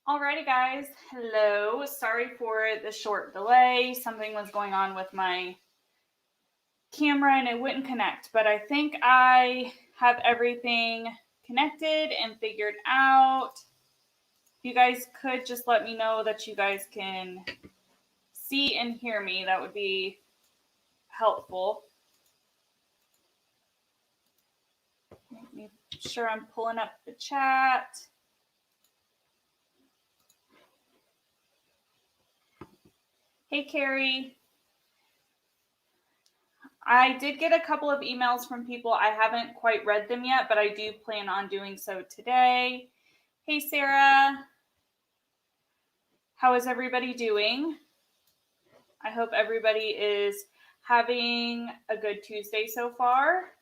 Alrighty, guys. Hello. Sorry for the short delay. Something was going on with my camera and it wouldn't connect, but I think I have everything connected and figured out. If you guys could just let me know that you guys can see and hear me, that would be helpful. Make sure I'm pulling up the chat. Hey, Carrie. I did get a couple of emails from people. I haven't quite read them yet, but I do plan on doing so today. Hey, Sarah. How is everybody doing? I hope everybody is having a good Tuesday so far.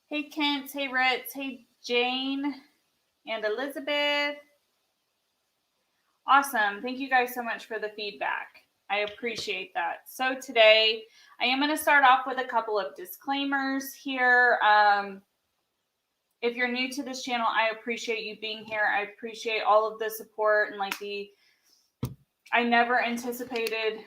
Hey, Kent. Hey, Ritz. Hey, Jane and Elizabeth. Awesome. Thank you guys so much for the feedback. I appreciate that. So today, I am going to start off with a couple of disclaimers here. If you're new to this channel, I appreciate you being here. I appreciate all of the support and I never anticipated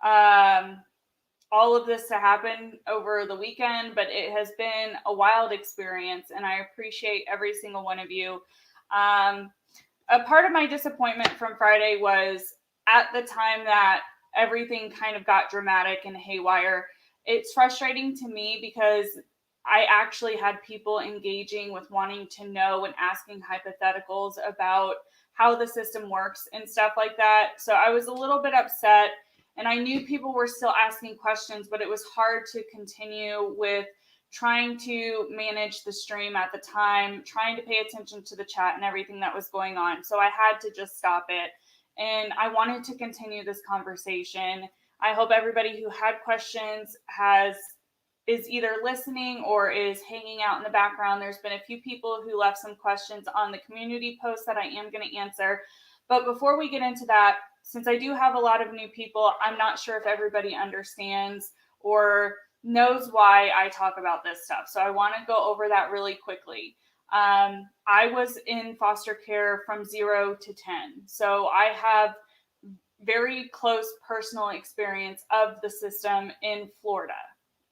all of this to happen over the weekend, but it has been a wild experience and I appreciate every single one of you. A part of my disappointment from Friday was at the time that everything kind of got dramatic and haywire. It's frustrating to me because I actually had people engaging with wanting to know and asking hypotheticals about how the system works and stuff like that. So I was a little bit upset and I knew people were still asking questions, but it was hard to continue with trying to manage the stream at the time, trying to pay attention to the chat and everything that was going on. So I had to just stop it. And I wanted to continue this conversation. I hope everybody who had questions is either listening or is hanging out in the background. There's been a few people who left some questions on the community post that I am going to answer. But before we get into that, since I do have a lot of new people, I'm not sure if everybody understands or knows why I talk about this stuff. So I want to go over that really quickly. I was in foster care from 0 to 10. So I have very close personal experience of the system in Florida.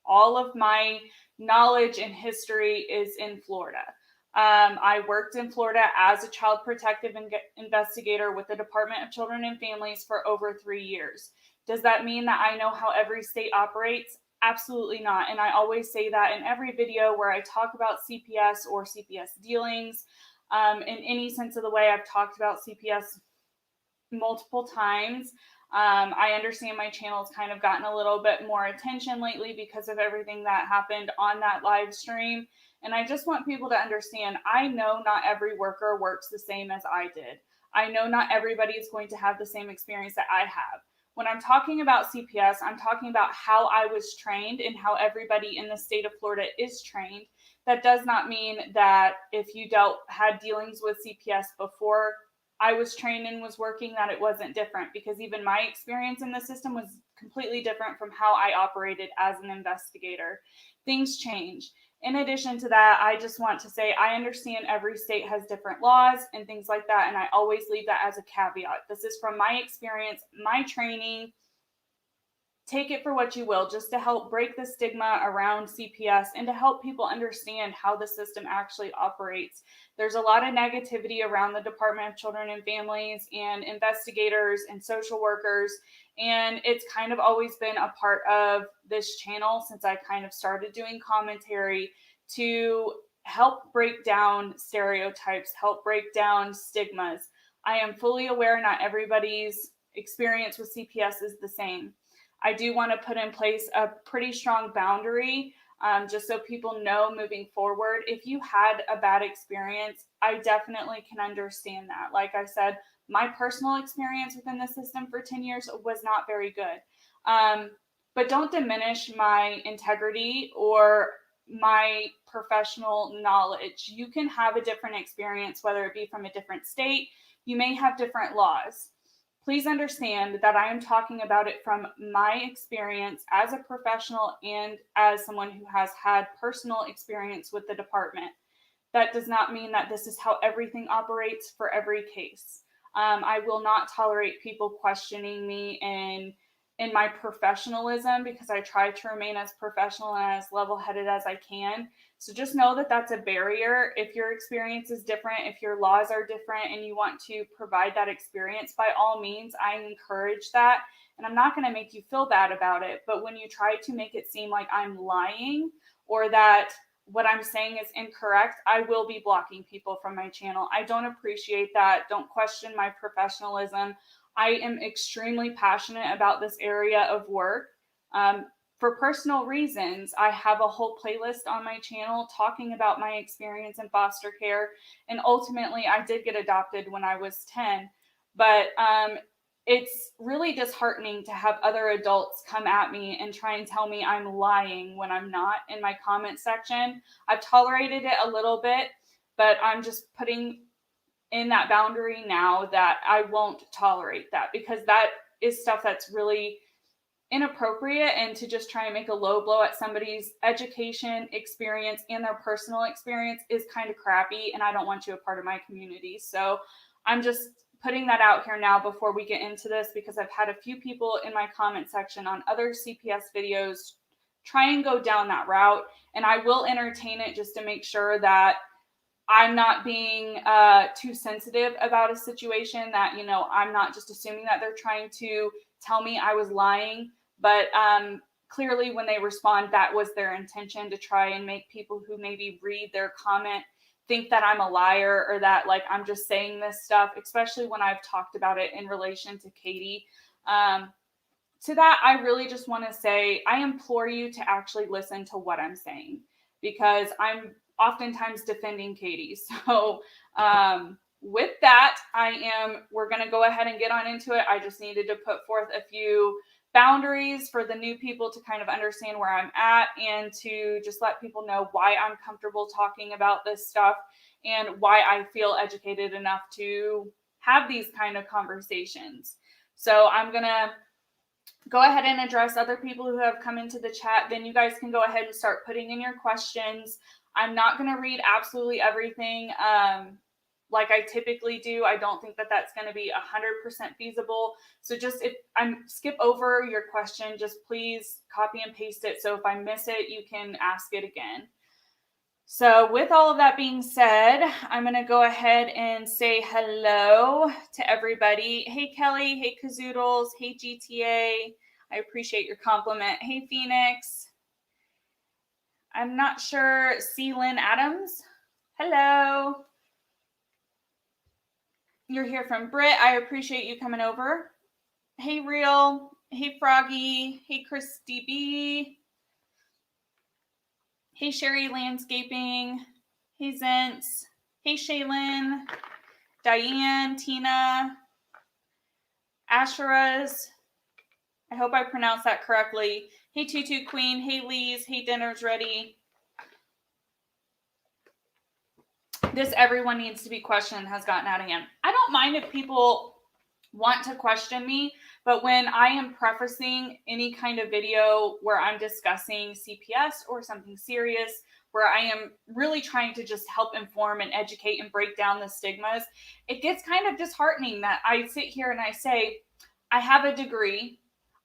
All of my knowledge and history is in Florida. I worked in Florida as a child protective investigator with the Department of Children and Families for over 3 years. Does that mean that I know how every state operates? Absolutely not. And I always say that in every video where I talk about CPS or CPS dealings. In any sense of the way, I've talked about CPS multiple times. I understand my channel's kind of gotten a little bit more attention lately because of everything that happened on that live stream. And I just want people to understand, I know not every worker works the same as I did. I know not everybody is going to have the same experience that I have. When I'm talking about CPS, I'm talking about how I was trained and how everybody in the state of Florida is trained. That does not mean that if you had dealings with CPS before I was trained and was working, that it wasn't different, because even my experience in the system was completely different from how I operated as an investigator. Things change. In addition to that, I just want to say I understand every state has different laws and things like that, and I always leave that as a caveat. This is from my experience, my training. Take it for what you will, just to help break the stigma around CPS and to help people understand how the system actually operates. There's a lot of negativity around the Department of Children and Families and investigators and social workers, and it's kind of always been a part of this channel since I kind of started doing commentary to help break down stereotypes, help break down stigmas. I am fully aware not everybody's experience with CPS is the same. I do want to put in place a pretty strong boundary, just so people know moving forward. If you had a bad experience, I definitely can understand that. Like I said, my personal experience within the system for 10 years was not very good. But don't diminish my integrity or my professional knowledge. You can have a different experience, whether it be from a different state. You may have different laws. Please understand that I am talking about it from my experience as a professional and as someone who has had personal experience with the department. that does not mean that this is how everything operates for every case. I will not tolerate people questioning me in my professionalism, because I try to remain as professional and as level-headed as I can. So just know that that's a barrier. If your experience is different, if your laws are different, and you want to provide that experience, by all means, I encourage that. And I'm not going to make you feel bad about it. But when you try to make it seem like I'm lying, or that what I'm saying is incorrect, I will be blocking people from my channel. I don't appreciate that. Don't question my professionalism. I am extremely passionate about this area of work. For personal reasons, I have a whole playlist on my channel talking about my experience in foster care. And ultimately, I did get adopted when I was 10. But it's really disheartening to have other adults come at me and try and tell me I'm lying when I'm not in my comment section. I've tolerated it a little bit, but I'm just putting in that boundary now that I won't tolerate that, because that is stuff that's really inappropriate, and to just try and make a low blow at somebody's education, experience, and their personal experience is kind of crappy, and I don't want you a part of my community. So I'm just putting that out here now before we get into this, because I've had a few people in my comment section on other CPS videos try and go down that route, and I will entertain it just to make sure that I'm not being too sensitive about a situation, that, you know, I'm not just assuming that they're trying to tell me I was lying. But clearly when they respond, that was their intention, to try and make people who maybe read their comment think that I'm a liar, or that like I'm just saying this stuff, especially when I've talked about it in relation to Katie. To that, I really just want to say, I implore you to actually listen to what I'm saying, because I'm oftentimes defending Katie. So with that, we're going to go ahead and get on into it. I just needed to put forth a few boundaries for the new people to kind of understand where I'm at, and to just let people know why I'm comfortable talking about this stuff, and why I feel educated enough to have these kind of conversations. So I'm going to go ahead and address other people who have come into the chat. Then you guys can go ahead and start putting in your questions. I'm not going to read absolutely everything like I typically do. I don't think that that's going to be 100% feasible. So just if I skip over your question, just please copy and paste it. So if I miss it, you can ask it again. So with all of that being said, I'm going to go ahead and say hello to everybody. Hey, Kelly. Hey, Kazoodles. Hey, GTA. I appreciate your compliment. Hey, Phoenix. I'm not sure. C. Lynn Adams. Hello. You're here from Britt. I appreciate you coming over. Hey, Real. Hey, Froggy. Hey, Christy B. Hey, Sherry Landscaping. Hey, Zents. Hey, Shaylin. Diane, Tina. Asheras. I hope I pronounced that correctly. Hey, Tutu Queen. Hey, Lee's. Hey, dinner's ready. This everyone needs to be questioned has gotten out of hand. I don't mind if people want to question me, but when I am prefacing any kind of video where I'm discussing CPS or something serious, where I am really trying to just help inform and educate and break down the stigmas, it gets kind of disheartening that I sit here and I say, I have a degree.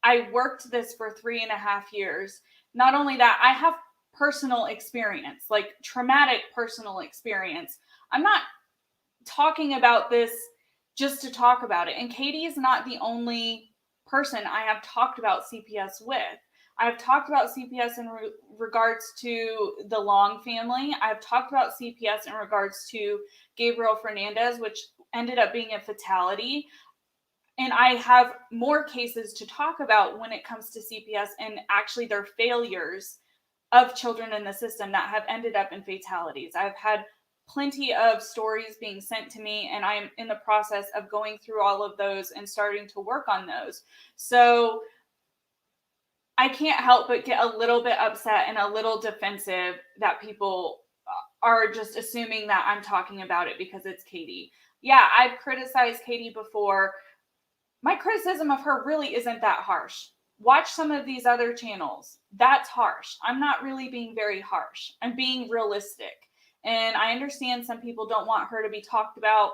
I worked this for 3.5 years. Not only that, I have personal experience, like traumatic personal experience. I'm not talking about this just to talk about it. And Katie is not the only person I have talked about CPS with. I've talked about CPS in regards to the Long family. I've talked about CPS in regards to Gabriel Fernandez, which ended up being a fatality. And I have more cases to talk about when it comes to CPS and actually their failures of children in the system that have ended up in fatalities. I've had plenty of stories being sent to me, and I'm in the process of going through all of those and starting to work on those. So I can't help but get a little bit upset and a little defensive that people are just assuming that I'm talking about it because it's Katie. Yeah, I've criticized Katie before. My criticism of her really isn't that harsh. Watch some of these other channels. That's harsh. I'm not really being very harsh. I'm being realistic. And I understand some people don't want her to be talked about.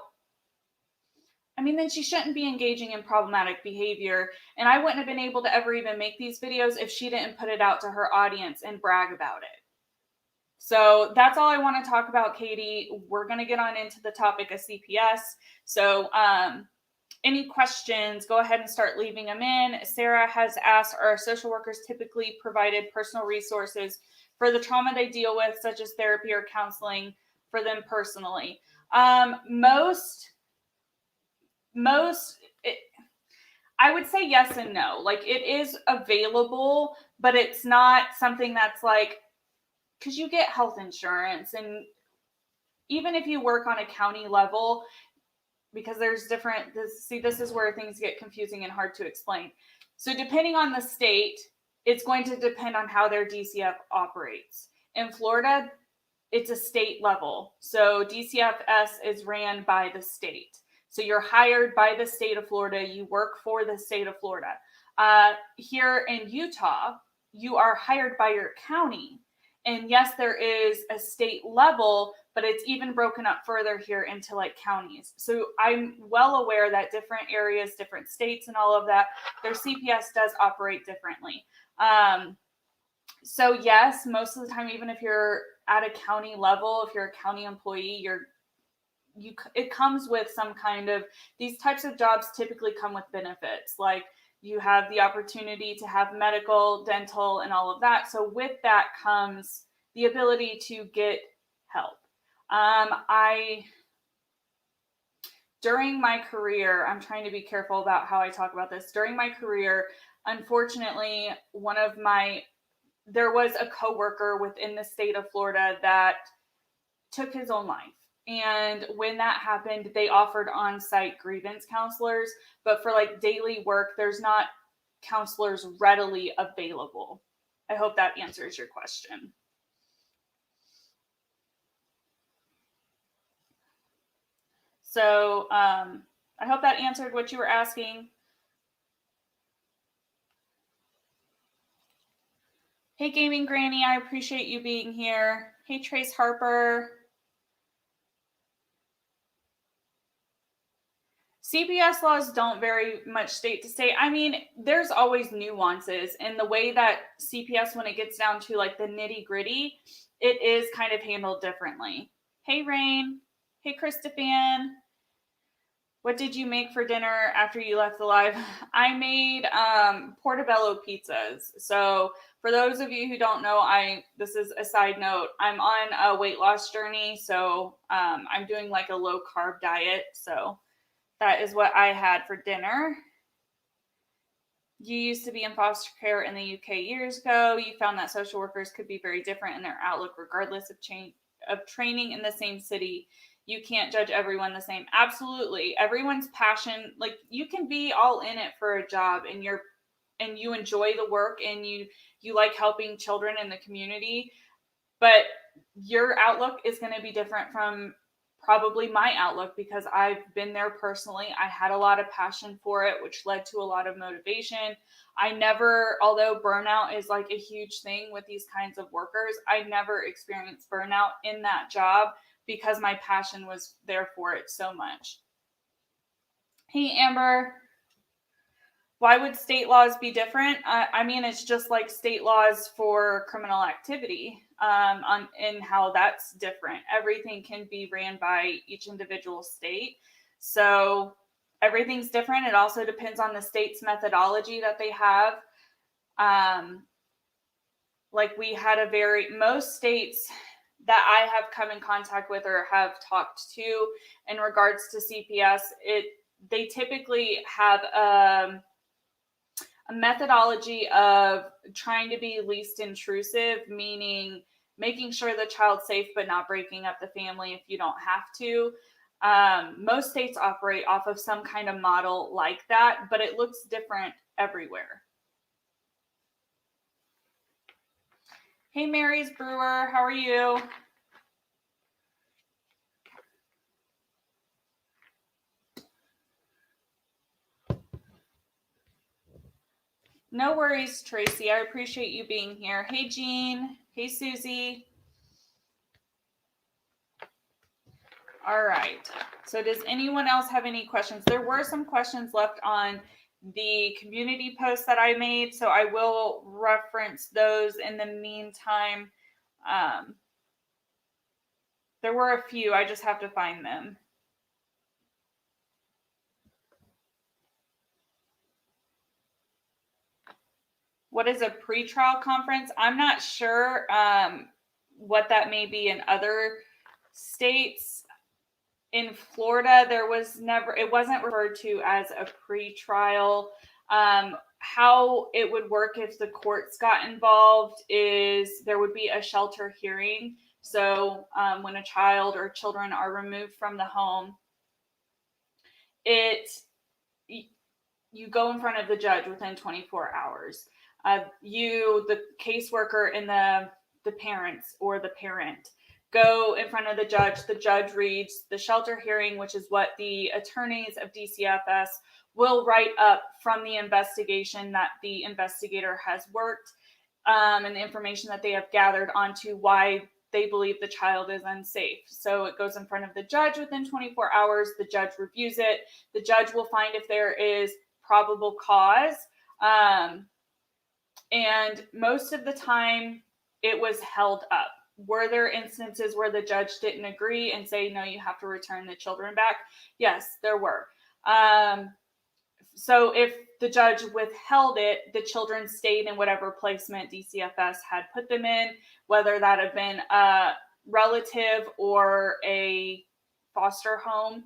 I mean, then she shouldn't be engaging in problematic behavior. And I wouldn't have been able to ever even make these videos if she didn't put it out to her audience and brag about it. So that's all I want to talk about, Katie. We're going to get on into the topic of CPS. So any questions, go ahead and start leaving them in. Sarah has asked, are social workers typically provided personal resources for the trauma they deal with, such as therapy or counseling for them personally? Most, I would say yes and no. Like, it is available, but it's not something that's like, because you get health insurance, and even if you work on a county level, because there's different, this is where things get confusing and hard to explain. So depending on the state, it's going to depend on how their DCF operates. In Florida, it's a state level. So DCFS is ran by the state. So you're hired by the state of Florida. You work for the state of Florida. Here in Utah, you are hired by your county. And yes, there is a state level, but it's even broken up further here into like counties. So I'm well aware that different areas, different states and all of that, their CPS does operate differently. So yes, most of the time, even if you're at a county level, if you're a county employee, it comes with some kind of, these types of jobs typically come with benefits. Like, you have the opportunity to have medical, dental, and all of that. So with that comes the ability to get help. During my career, I'm trying to be careful about how I talk about this. During my career, unfortunately, there was a coworker within the state of Florida that took his own life. And when that happened, they offered on-site grievance counselors, but for like daily work, there's not counselors readily available. I hope that answers your question. So I hope that answered what you were asking. Hey, Gaming Granny, I appreciate you being here. Hey, Trace Harper. CPS laws don't vary much state to state. I mean, there's always nuances, and the way that CPS, when it gets down to like the nitty gritty, it is kind of handled differently. Hey, Rain. Hey, Christophan. What did you make for dinner after you left the live? I made portobello pizzas. So for those of you who don't know, this is a side note, I'm on a weight loss journey. So I'm doing like a low carb diet. So that is what I had for dinner. You used to be in foster care in the UK years ago. You found that social workers could be very different in their outlook regardless of training in the same city. You can't judge everyone the same. Absolutely. Everyone's passion, like, you can be all in it for a job and you enjoy the work and you like helping children in the community, but your outlook is going to be different from probably my outlook, because I've been there personally. I had a lot of passion for it, which led to a lot of motivation. Although burnout is like a huge thing with these kinds of workers, I never experienced burnout in that job because my passion was there for it so much. Hey, Amber. Why would state laws be different? I mean, it's just like state laws for criminal activity, in how that's different. Everything can be ran by each individual state. So everything's different. It also depends on the state's methodology that they have. Like, we had most states that I have come in contact with or have talked to in regards to CPS, they typically have a methodology of trying to be least intrusive, meaning making sure the child's safe but not breaking up the family if you don't have to. Most states operate off of some kind of model like that, but it looks different everywhere. Hey, Mary's Brewer, how are you? No worries, Tracy. I appreciate you being here. Hey, Jean. Hey, Susie. All right. So does anyone else have any questions? There were some questions left on the community post that I made, so I will reference those in the meantime. There were a few. I just have to find them. What is a pretrial conference? I'm not sure what that may be in other states. In Florida, it wasn't referred to as a pretrial. How it would work if the courts got involved is there would be a shelter hearing. So when a child or children are removed from the home, you go in front of the judge within 24 hours. The caseworker, and the parents or the parent go in front of the judge. The judge reads the shelter hearing, which is what the attorneys of DCFS will write up from the investigation that the investigator has worked, and the information that they have gathered onto why they believe the child is unsafe. So it goes in front of the judge within 24 hours. The judge reviews it. The judge will find if there is probable cause. And most of the time it was held up. Were there instances where the judge didn't agree and say, no, you have to return the children back? Yes, there were. So if the judge withheld it, the children stayed in whatever placement DCFS had put them in, whether that had been a relative or a foster home.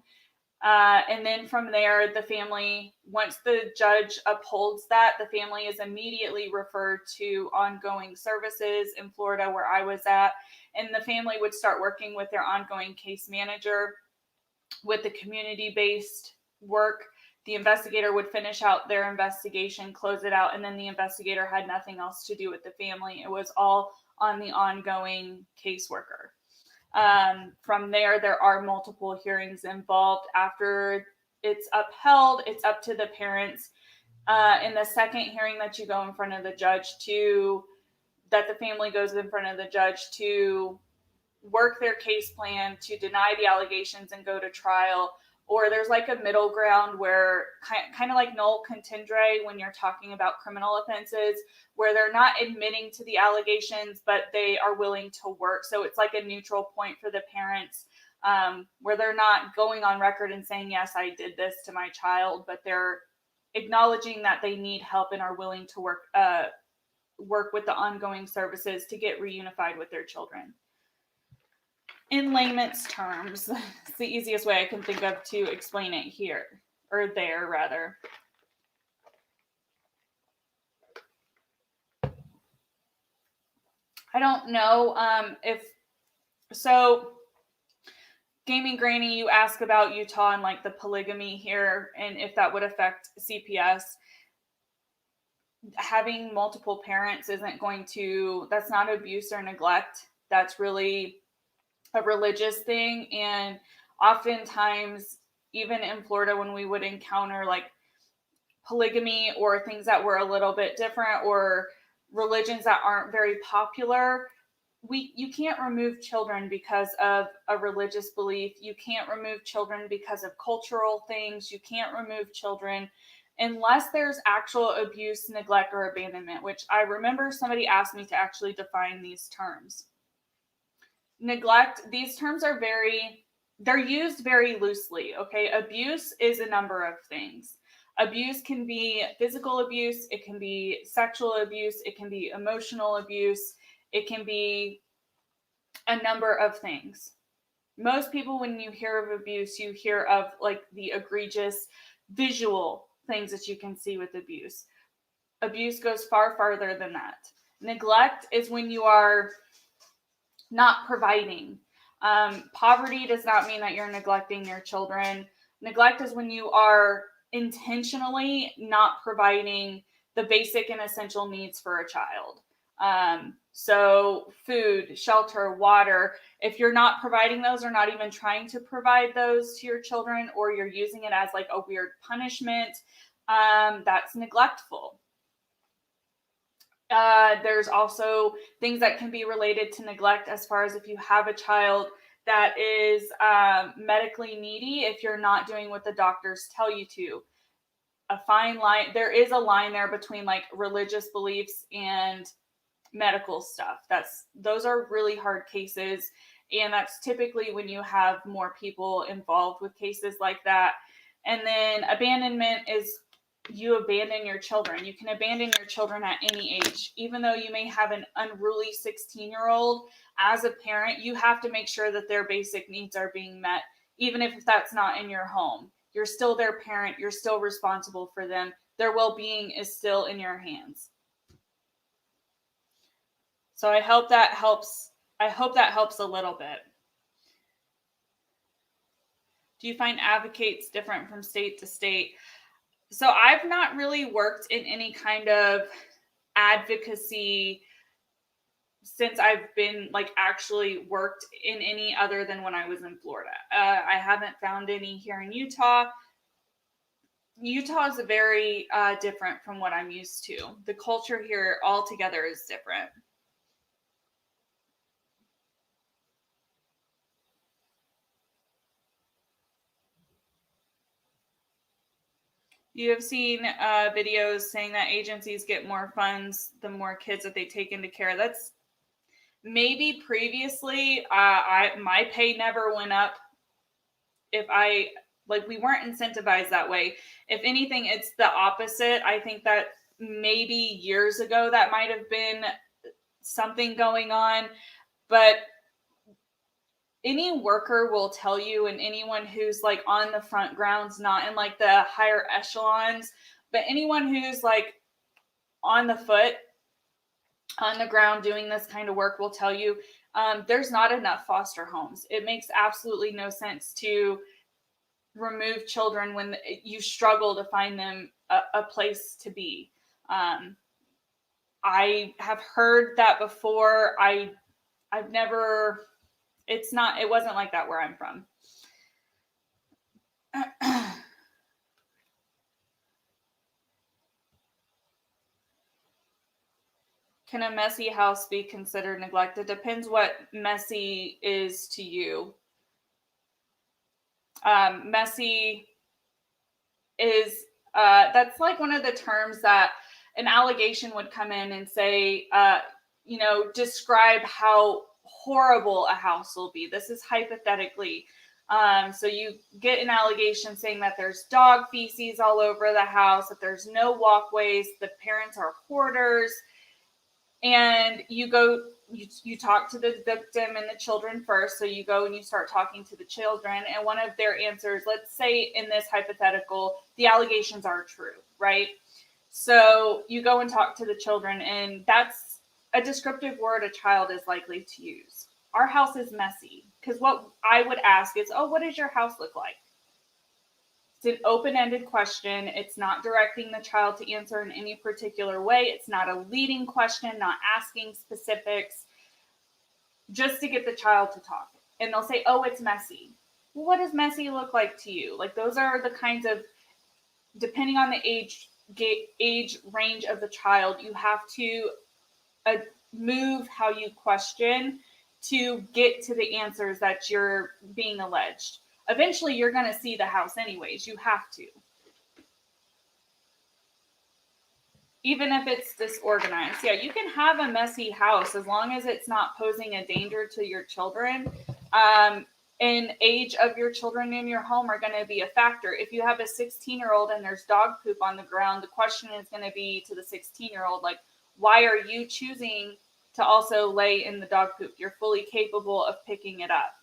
And then from there, the family, once the judge upholds that, the family is immediately referred to ongoing services in Florida, where I was at. And the family would start working with their ongoing case manager with the community-based work. The investigator would finish out their investigation, close it out, and then the investigator had nothing else to do with the family. It was all on the ongoing caseworker. From there are multiple hearings involved. After it's upheld, it's up to the parents. In the second hearing that you go in front of the judge that the family goes in front of the judge to work their case plan, to deny the allegations and go to trial. Or there's like a middle ground where kind of like null contendere when you're talking about criminal offenses, where they're not admitting to the allegations, but they are willing to work. So it's like a neutral point for the parents, where they're not going on record and saying, yes, I did this to my child, but they're acknowledging that they need help and are willing to work with the ongoing services to get reunified with their children. In layman's terms, it's the easiest way I can think of to explain it here, or there rather. I don't know Gaming Granny, you ask about Utah and like the polygamy here and if that would affect CPS. Having multiple parents that's not abuse or neglect. That's really a religious thing. And oftentimes, even in Florida, when we would encounter like polygamy or things that were a little bit different or religions that aren't very popular, you can't remove children because of a religious belief. You can't remove children because of cultural things. You can't remove children unless there's actual abuse, neglect, or abandonment, which I remember somebody asked me to actually define these terms. Neglect, these terms they're used very loosely, okay? Abuse is a number of things. Abuse can be physical abuse, it can be sexual abuse, it can be emotional abuse, it can be a number of things. Most people, when you hear of abuse, you hear of like the egregious visual things that you can see with abuse. Abuse goes far farther than that. Neglect is when you are not providing. Poverty does not mean that you're neglecting your children. Neglect is when you are intentionally not providing the basic and essential needs for a child. So food, shelter, water, if you're not providing those or not even trying to provide those to your children, or you're using it as like a weird punishment, that's neglectful. There's also things that can be related to neglect as far as if you have a child that is medically needy if you're not doing what the doctors tell you to. A fine line, there is a line there between like religious beliefs and medical stuff. Those are really hard cases, and that's typically when you have more people involved with cases like that. And then abandonment is you abandon your children. You can abandon your children at any age. Even though you may have an unruly 16-year-old, as a parent, you have to make sure that their basic needs are being met, even if that's not in your home. You're still their parent. You're still responsible for them. Their well-being is still in your hands. So I hope that helps. I hope that helps a little bit. Do you find advocates different from state to state? So I've not really worked in any kind of advocacy since I've been like actually worked in any other than when I was in Florida. I haven't found any here in Utah. Utah is very different from what I'm used to. The culture here altogether is different. You have seen videos saying that agencies get more funds the more kids that they take into care. That's maybe previously. My pay never went up. We weren't incentivized that way. If anything, it's the opposite. I think that maybe years ago that might have been something going on, but any worker will tell you, and anyone who's like on the front grounds, not in like the higher echelons, but anyone who's like on the foot, on the ground doing this kind of work will tell you there's not enough foster homes. It makes absolutely no sense to remove children when you struggle to find them a place to be. I have heard that before. I've never... it wasn't like that where I'm from. Can a messy house be considered neglected? Depends what messy is to you. Messy is, that's like one of the terms that an allegation would come in and say, describe how horrible a house will be. This is hypothetically. So you get an allegation saying that there's dog feces all over the house, that there's no walkways, the parents are hoarders, and you talk to the victim and the children first. So you go and you start talking to the children, and one of their answers, let's say in this hypothetical, the allegations are true, right? So you go and talk to the children, and that's a descriptive word a child is likely to use. Our house is messy. Because what I would ask is, what does your house look like? It's an open-ended question. It's not directing the child to answer in any particular way. It's not a leading question, not asking specifics, just to get the child to talk. And they'll say, it's messy. Well, what does messy look like to you? Like, those are the kinds of, depending on the age range of the child, you have to move how you question to get to the answers that you're being alleged. Eventually, you're going to see the house anyways. You have to. Even if it's disorganized. Yeah, you can have a messy house as long as it's not posing a danger to your children. And age of your children in your home are going to be a factor. If you have a 16-year-old and there's dog poop on the ground, the question is going to be to the 16-year-old, like, why are you choosing to also lay in the dog poop? You're fully capable of picking it up.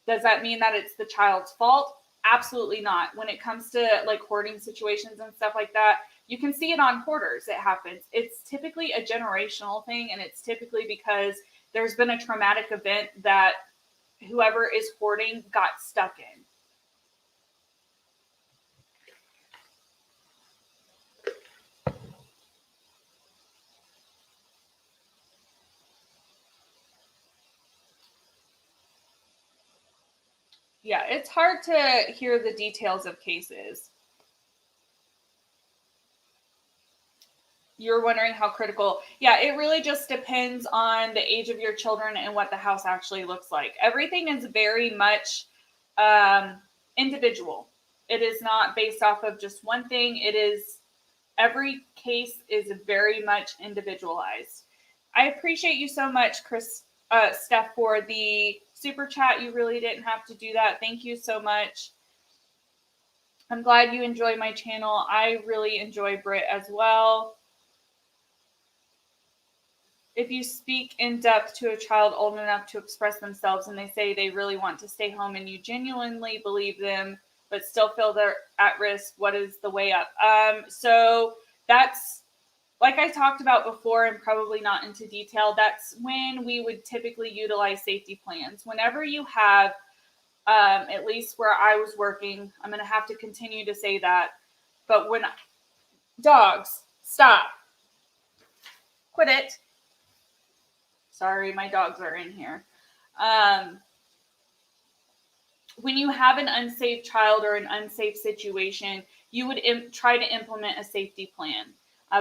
Does that mean that it's the child's fault? Absolutely not. When it comes to like hoarding situations and stuff like that, you can see it on hoarders. It happens. It's typically a generational thing, and it's typically because there's been a traumatic event that whoever is hoarding got stuck in. Yeah, it's hard to hear the details of cases. you're wondering how critical. Yeah, it really just depends on the age of your children and what the house actually looks like. Everything is very much individual. It is not based off of just one thing. Every case is very much individualized. I appreciate you so much, Steph, for the super chat. You really didn't have to do that. Thank you so much. I'm glad you enjoy my channel. I really enjoy Brit as well. If you speak in depth to a child old enough to express themselves and they say they really want to stay home and you genuinely believe them but still feel they're at risk, what is the way up? So that's, like I talked about before and probably not into detail, that's when we would typically utilize safety plans. Whenever you have, at least where I was working, I'm going to have to continue to say that, but when dogs, stop, quit it. Sorry, my dogs are in here. When you have an unsafe child or an unsafe situation, you would try to implement a safety plan.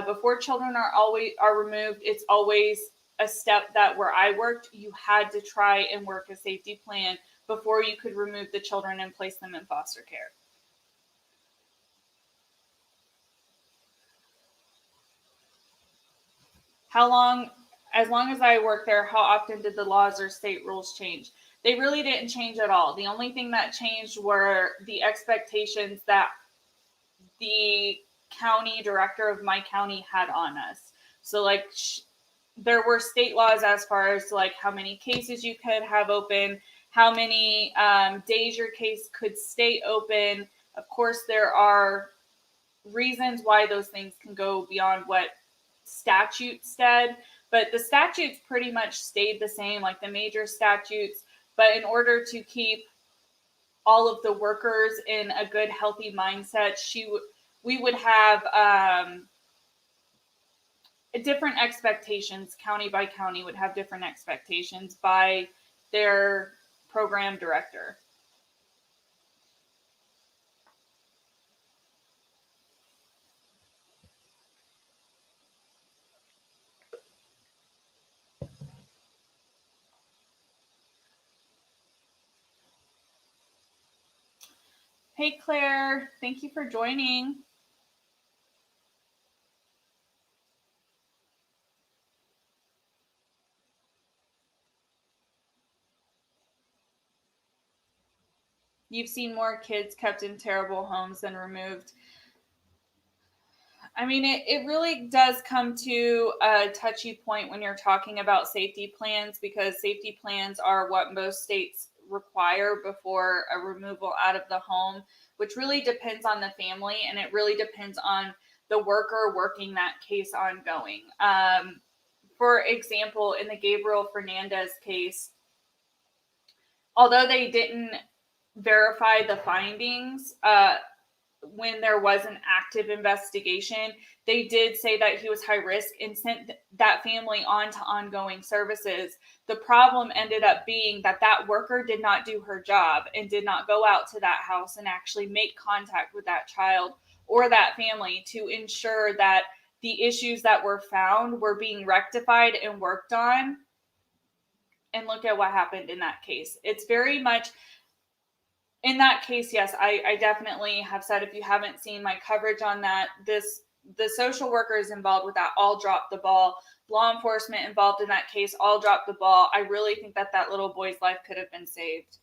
Before children are removed, it's always a step that where I worked, you had to try and work a safety plan before you could remove the children and place them in foster care. As long as I worked there, how often did the laws or state rules change? They really didn't change at all. The only thing that changed were the expectations that the county director of my county had on us. So like there were state laws as far as like how many cases you could have open, how many days your case could stay open. Of course, there are reasons why those things can go beyond what statute said, but the statutes pretty much stayed the same, like the major statutes. But in order to keep all of the workers in a good, healthy mindset, we would have different expectations. County by county would have different expectations by their program director. Hey, Claire, thank you for joining. You've seen more kids kept in terrible homes than removed. I mean, it really does come to a touchy point when you're talking about safety plans, because safety plans are what most states require before a removal out of the home, which really depends on the family, and it really depends on the worker working that case ongoing. For example, in the Gabriel Fernandez case, although they didn't verify the findings, when there was an active investigation, they did say that he was high risk and sent that family on to ongoing services. The problem ended up being that that worker did not do her job and did not go out to that house and actually make contact with that child or that family to ensure that the issues that were found were being rectified and worked on. And look at what happened in that case. It's very much in that case, yes, I definitely have said, if you haven't seen my coverage on that, the social workers involved with that all dropped the ball. Law enforcement involved in that case all dropped the ball. I really think that that little boy's life could have been saved.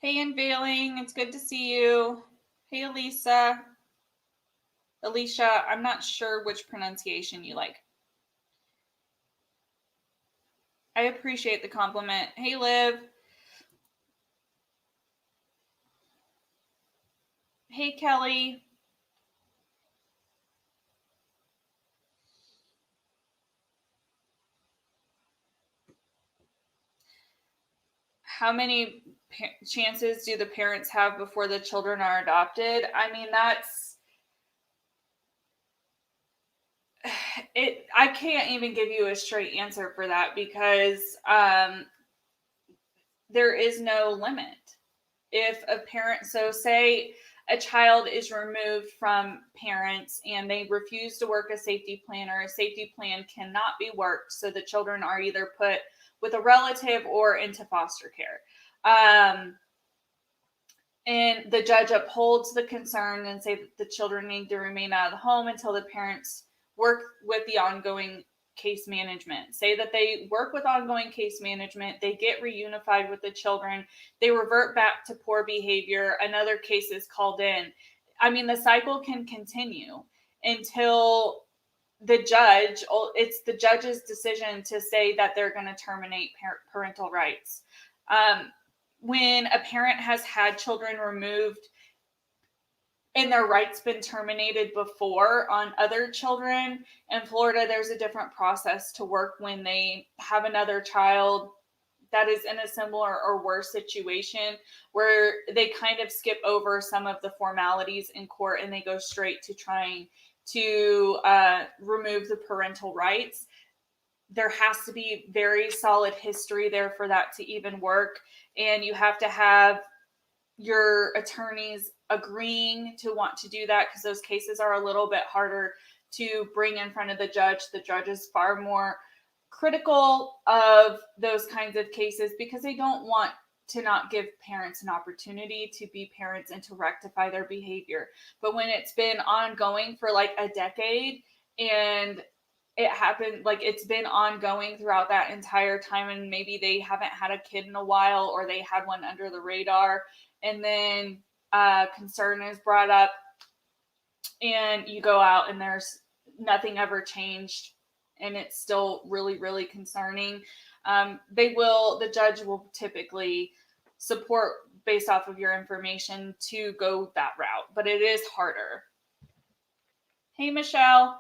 Hey, Unveiling, it's good to see you. Hey, Alicia, I'm not sure which pronunciation you like. I appreciate the compliment. Hey, Liv. Hey, Kelly. How many chances do the parents have before the children are adopted? I mean, that's it. I can't even give you a straight answer for that because there is no limit. If a parent, so say a child is removed from parents and they refuse to work a safety plan, or a safety plan cannot be worked, so the children are either put with a relative or into foster care. And the judge upholds the concern and say that the children need to remain out of the home until the parents work with the ongoing case management. Say that they work with ongoing case management, they get reunified with the children, they revert back to poor behavior, another case is called in. I mean, the cycle can continue until it's the judge's decision to say that they're going to terminate parental rights. When a parent has had children removed and their rights been terminated before on other children, in Florida, there's a different process to work when they have another child that is in a similar or worse situation, where they kind of skip over some of the formalities in court and they go straight to trying to remove the parental rights. There has to be very solid history there for that to even work. And you have to have your attorneys agreeing to want to do that, because those cases are a little bit harder to bring in front of the judge. The judge is far more critical of those kinds of cases because they don't want to not give parents an opportunity to be parents and to rectify their behavior. But when it's been ongoing for like a decade and it happened, like it's been ongoing throughout that entire time, and maybe they haven't had a kid in a while, or they had one under the radar, and then concern is brought up and you go out and there's nothing ever changed and it's still really, really concerning, the judge will typically support, based off of your information, to go that route, but it is harder. Hey, Michelle.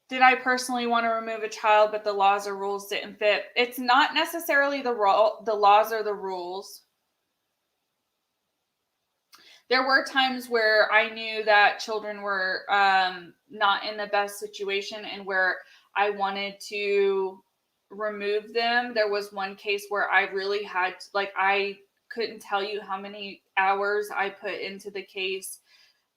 Did I personally want to remove a child, but the laws or rules didn't fit? It's not necessarily the laws or the rules. There were times where I knew that children were not in the best situation and where I wanted to remove them. There was one case where I really had, I couldn't tell you how many hours I put into the case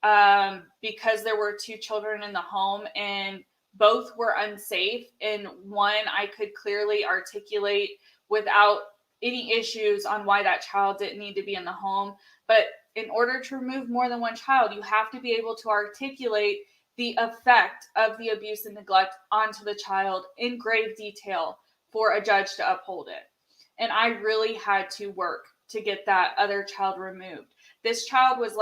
because there were two children in the home and both were unsafe. And one I could clearly articulate without any issues on why that child didn't need to be in the home. But in order to remove more than one child, you have to be able to articulate the effect of the abuse and neglect onto the child in grave detail for a judge to uphold it. And I really had to work to get that other child removed. This child was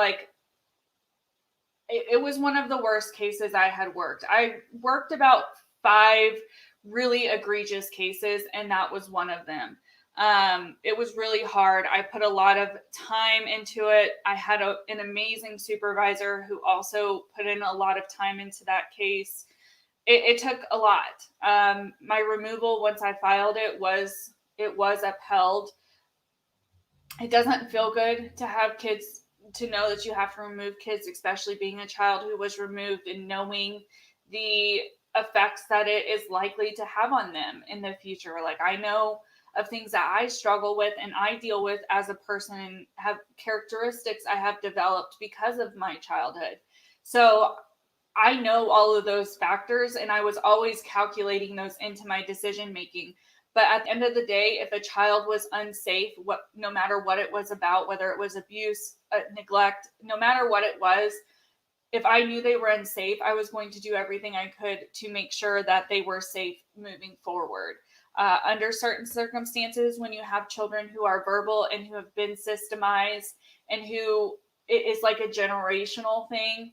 it was one of the worst cases I had worked. I worked about 5 really egregious cases, and that was one of them. It was really hard. I put a lot of time into it. I had an amazing supervisor who also put in a lot of time into that case. It took a lot. My removal, once I filed it was upheld. It doesn't feel good to have kids, to know that you have to remove kids, especially being a child who was removed, and knowing the effects that it is likely to have on them in the future. Like, I know of things that I struggle with and I deal with as a person, and have characteristics I have developed because of my childhood. So I know all of those factors, and I was always calculating those into my decision making. But at the end of the day, if a child was unsafe, no matter what it was about, whether it was abuse, neglect, no matter what it was, if I knew they were unsafe, I was going to do everything I could to make sure that they were safe moving forward. Under certain circumstances, when you have children who are verbal and who have been systemized, and who it is like a generational thing,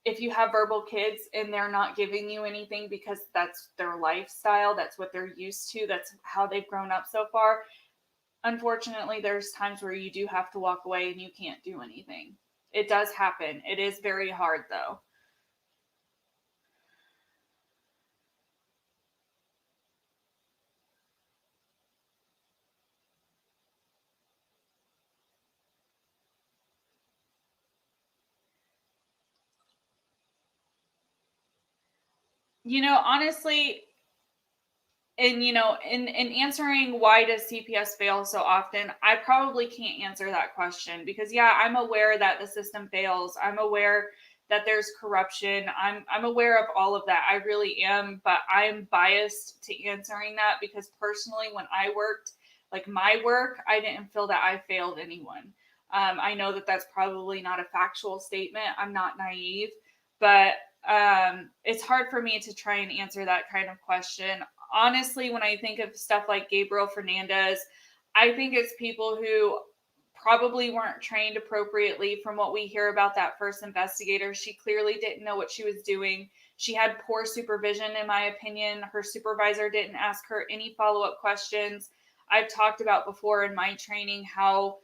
if you have verbal kids and they're not giving you anything because that's their lifestyle, that's what they're used to, that's how they've grown up so far, unfortunately, there's times where you do have to walk away and you can't do anything. It does happen. It is very hard, though. Honestly, and in answering why does CPS fail so often, I probably can't answer that question because I'm aware that the system fails. I'm aware that there's corruption. I'm aware of all of that. I really am, but I'm biased to answering that because personally, when I worked, like my work, I didn't feel that I failed anyone. I know that that's probably not a factual statement. I'm not naive, but it's hard for me to try and answer that kind of question. Honestly, when I think of stuff like Gabriel Fernandez, I think it's people who probably weren't trained appropriately. From what we hear about that first investigator, she clearly didn't know what she was doing. She had poor supervision, in my opinion. Her supervisor didn't ask her any follow-up questions. I've talked about before in my training how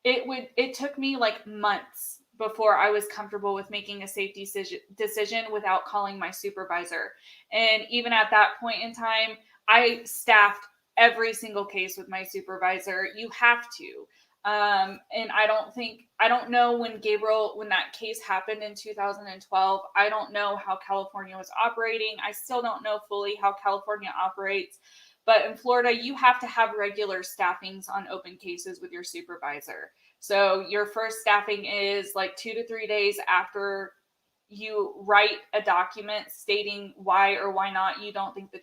it took me like months before I was comfortable with making a safety decision without calling my supervisor. And even at that point in time, I staffed every single case with my supervisor. You have to. And I don't know when that case happened in 2012, I don't know how California was operating. I still don't know fully how California operates. But in Florida, you have to have regular staffings on open cases with your supervisor. So your first staffing is like 2 to 3 days after you write a document stating why or why not you don't think the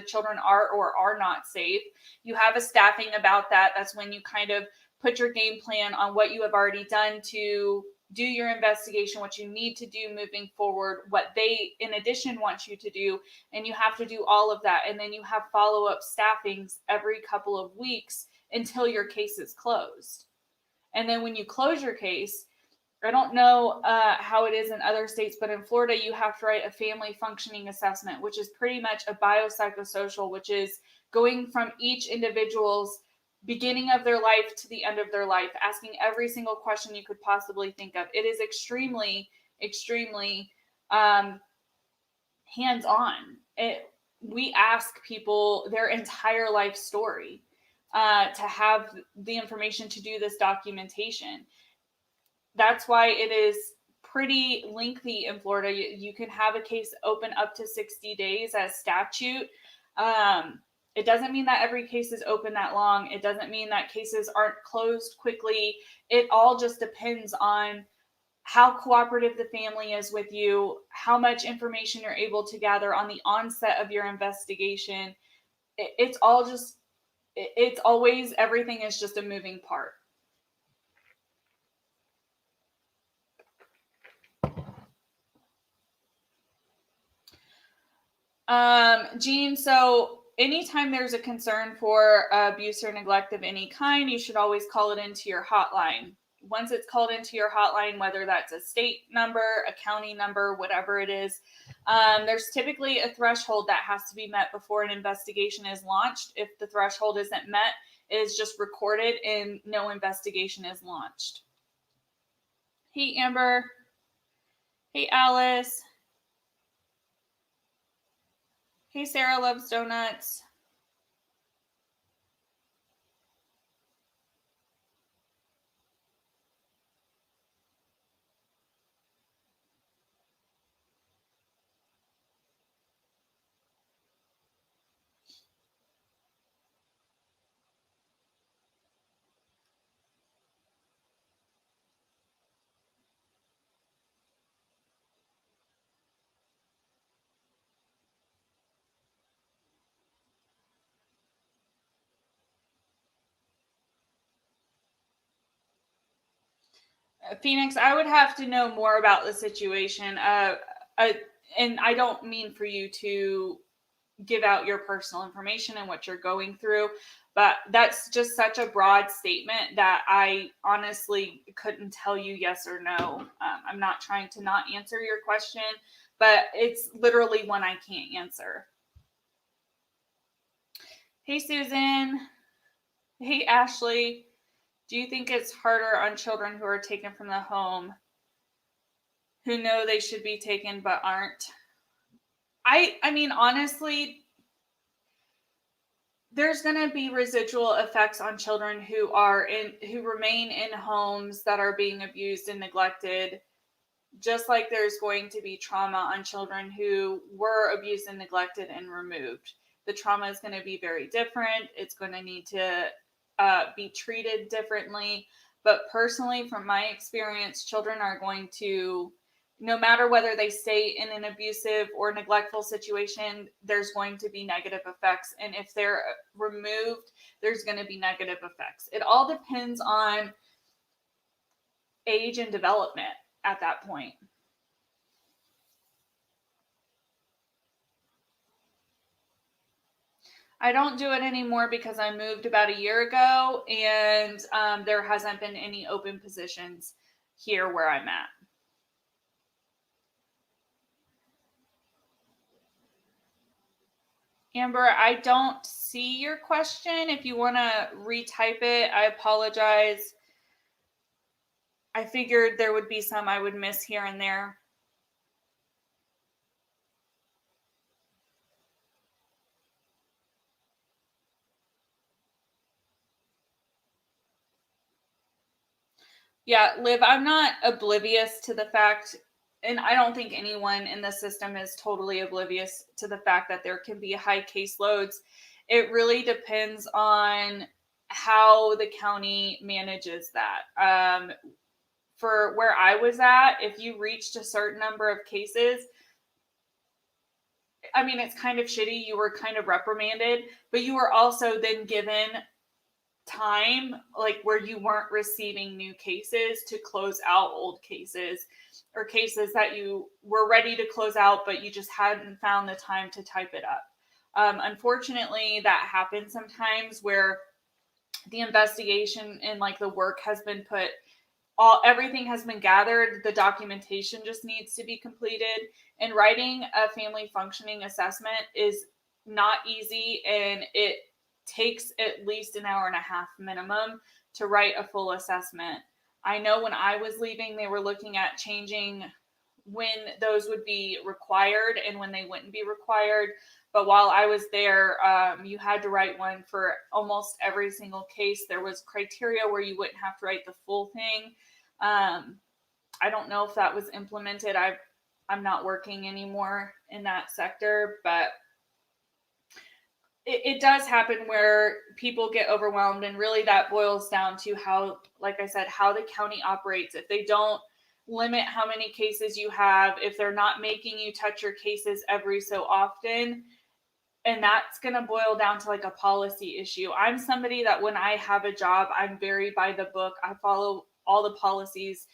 children are or are not safe. You have a staffing about that. That's when you kind of put your game plan on what you have already done to do your investigation, what you need to do moving forward, what they in addition want you to do, and you have to do all of that. And then you have follow-up staffings every couple of weeks until your case is closed. And then when you close your case, I don't know how it is in other states, but in Florida, you have to write a family functioning assessment, which is pretty much a biopsychosocial, which is going from each individual's beginning of their life to the end of their life, asking every single question you could possibly think of. It is extremely, extremely hands-on. We ask people their entire life story to have the information to do this documentation. That's why it is pretty lengthy in Florida. You can have a case open up to 60 days as statute. It doesn't mean that every case is open that long. It doesn't mean that cases aren't closed quickly. It all just depends on how cooperative the family is with you, how much information you're able to gather on the onset of your investigation. It's always, everything is just a moving part. Jean, so anytime there's a concern for abuse or neglect of any kind, you should always call it into your hotline. Once it's called into your hotline, whether that's a state number, a county number, whatever it is, there's typically a threshold that has to be met before an investigation is launched. If the threshold isn't met, it is just recorded and no investigation is launched. Hey, Amber. Hey, Alice. Hey, Sarah loves donuts. Phoenix, I would have to know more about the situation. And I don't mean for you to give out your personal information and what you're going through, but that's just such a broad statement that I honestly couldn't tell you yes or no. I'm not trying to not answer your question, but it's literally one I can't answer. Hey, Susan. Hey, Ashley. Do you think it's harder on children who are taken from the home, who know they should be taken but aren't? I mean, honestly, there's going to be residual effects on children who remain in homes that are being abused and neglected just like there's going to be trauma on children who were abused and neglected and removed. The trauma is going to be very different. It's going to need to be treated differently. But personally, from my experience, children are going to, no matter whether they stay in an abusive or neglectful situation, there's going to be negative effects. And if they're removed, there's going to be negative effects. It all depends on age and development at that point. I don't do it anymore because I moved about a year ago, and there hasn't been any open positions here where I'm at. Amber, I don't see your question. If you want to retype it, I apologize. I figured there would be some I would miss here and there. Yeah, Liv, I'm not oblivious to the fact, and I don't think anyone in the system is totally oblivious to the fact that there can be high caseloads. It really depends on how the county manages that. For where I was at, if you reached a certain number of cases, I mean, it's kind of shitty. You were kind of reprimanded, but you were also then given time, like where you weren't receiving new cases, to close out old cases, or cases that you were ready to close out, but you just hadn't found the time to type it up. Unfortunately, that happens sometimes where the investigation and like the work has been put, everything has been gathered, the documentation just needs to be completed. And writing a family functioning assessment is not easy, and it takes at least an hour and a half minimum to write a full assessment. I know when I was leaving, they were looking at changing when those would be required and when they wouldn't be required. But while I was there, you had to write one for almost every single case. There was criteria where you wouldn't have to write the full thing. I don't know if that was implemented. I'm not working anymore in that sector, but it does happen where people get overwhelmed, and really that boils down to how, like I said, how the county operates. If they don't limit how many cases you have, if they're not making you touch your cases every so often, and that's going to boil down to like a policy issue. I'm somebody that when I have a job, I'm very by the book. I follow all the policies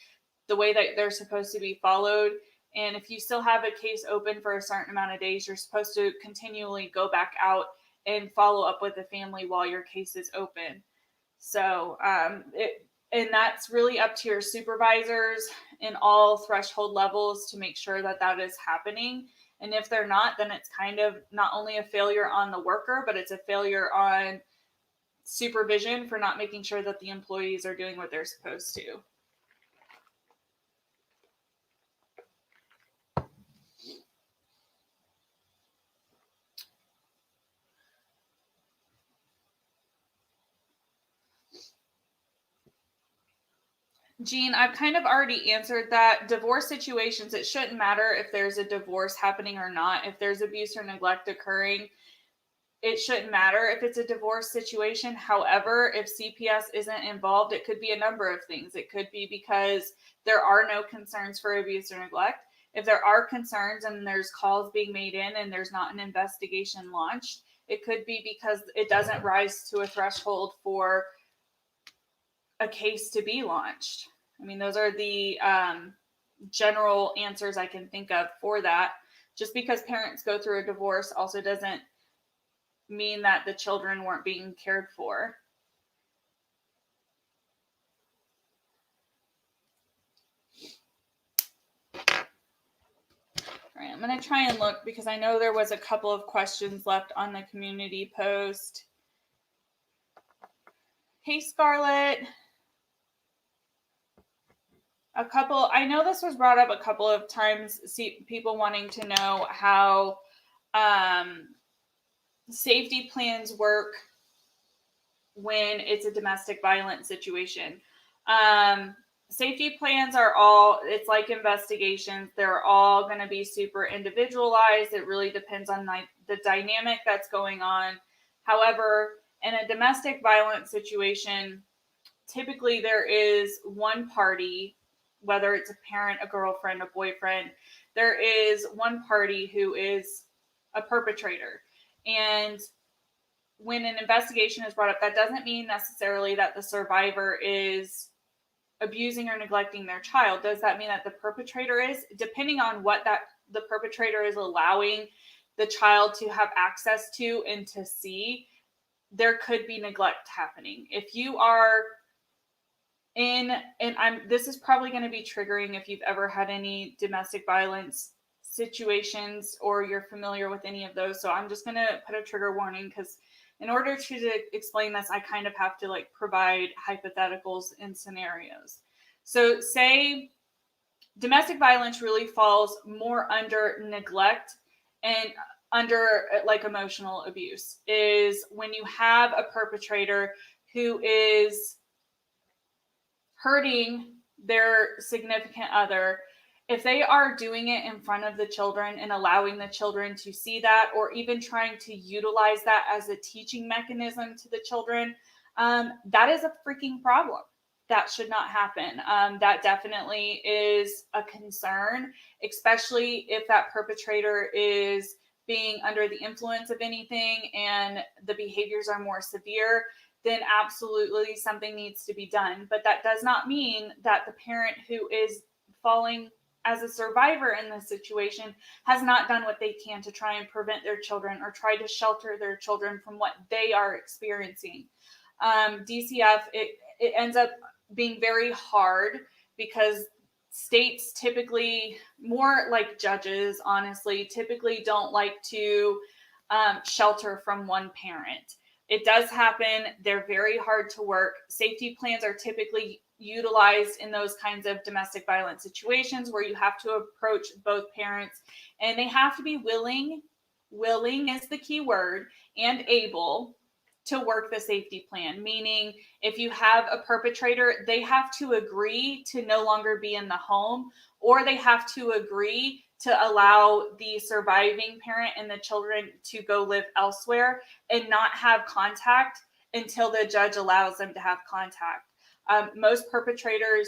the way that they're supposed to be followed. And if you still have a case open for a certain amount of days, you're supposed to continually go back out and follow up with the family while your case is open. So, and that's really up to your supervisors in all threshold levels to make sure that that is happening. And if they're not, then it's kind of not only a failure on the worker, but it's a failure on supervision for not making sure that the employees are doing what they're supposed to. Jean, I've kind of already answered that. Divorce situations, it shouldn't matter if there's a divorce happening or not. If there's abuse or neglect occurring, it shouldn't matter if it's a divorce situation. However, if CPS isn't involved, it could be a number of things. It could be because there are no concerns for abuse or neglect. If there are concerns and there's calls being made in and there's not an investigation launched, it could be because it doesn't rise to a threshold for a case to be launched. I mean, those are the general answers I can think of for that. Just because parents go through a divorce also doesn't mean that the children weren't being cared for. All right, I'm going to try and look because I know there was a couple of questions left on the community post. Hey, Scarlett. I know this was brought up a couple of times, people wanting to know how safety plans work when it's a domestic violence situation. safety plans are all, it's like investigations. They're all going to be super individualized. It really depends on the dynamic that's going on. However, in a domestic violence situation, typically there is one party, whether it's a parent, a girlfriend, a boyfriend, there is one party who is a perpetrator. And when an investigation is brought up, that doesn't mean necessarily that the survivor is abusing or neglecting their child. Does that mean that the perpetrator is? Depending on what the perpetrator is allowing the child to have access to and to see, there could be neglect happening. If you are this is probably going to be triggering if you've ever had any domestic violence situations or you're familiar with any of those. So I'm just going to put a trigger warning, because in order to explain this, I kind of have to provide hypotheticals and scenarios. So say domestic violence really falls more under neglect and under emotional abuse, is when you have a perpetrator who is hurting their significant other. If they are doing it in front of the children and allowing the children to see that, or even trying to utilize that as a teaching mechanism to the children, that is a freaking problem. That should not happen. That definitely is a concern, especially if that perpetrator is being under the influence of anything and the behaviors are more severe. Then absolutely something needs to be done. But that does not mean that the parent who is falling as a survivor in this situation has not done what they can to try and prevent their children or try to shelter their children from what they are experiencing. DCF, it ends up being very hard because states typically, more like judges, honestly, typically don't like to shelter from one parent. It does happen. They're very hard to work. Safety plans are typically utilized in those kinds of domestic violence situations where you have to approach both parents, and they have to be willing is the key word, and able to work the safety plan. Meaning, if you have a perpetrator, they have to agree to no longer be in the home, or they have to agree to allow the surviving parent and the children to go live elsewhere and not have contact until the judge allows them to have contact. Most perpetrators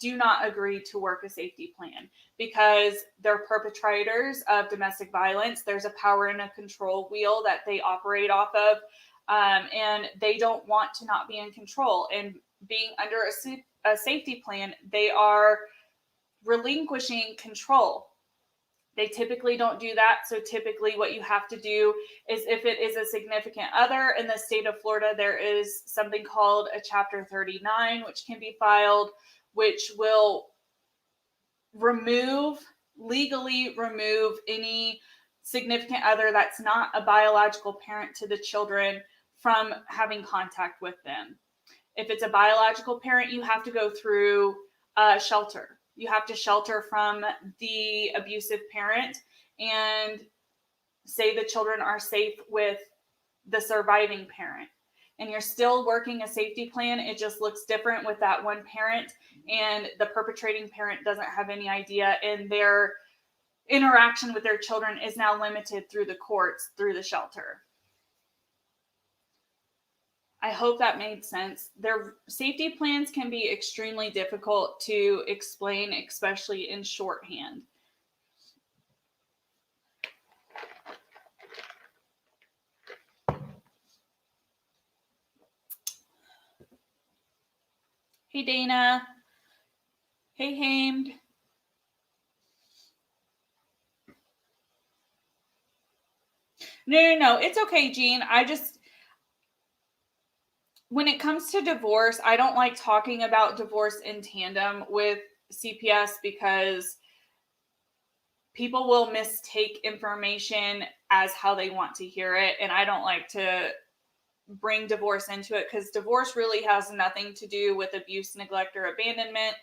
do not agree to work a safety plan because they're perpetrators of domestic violence. There's a power and a control wheel that they operate off of, and they don't want to not be in control. And being under a safety plan, they are relinquishing control. They typically don't do that. So typically what you have to do is, if it is a significant other in the state of Florida, there is something called a Chapter 39, which can be filed, which will legally remove any significant other that's not a biological parent to the children from having contact with them. If it's a biological parent, you have to go through shelter. You have to shelter from the abusive parent and say the children are safe with the surviving parent. And you're still working a safety plan. It just looks different with that one parent, and the perpetrating parent doesn't have any idea, and their interaction with their children is now limited through the courts, through the shelter. I hope that made sense. Their safety plans can be extremely difficult to explain, especially in shorthand. Hey, Dana. Hey, Hamed. No. It's okay, Jean. When it comes to divorce, I don't like talking about divorce in tandem with CPS because people will mistake information as how they want to hear it. And I don't like to bring divorce into it because divorce really has nothing to do with abuse, neglect, or abandonment.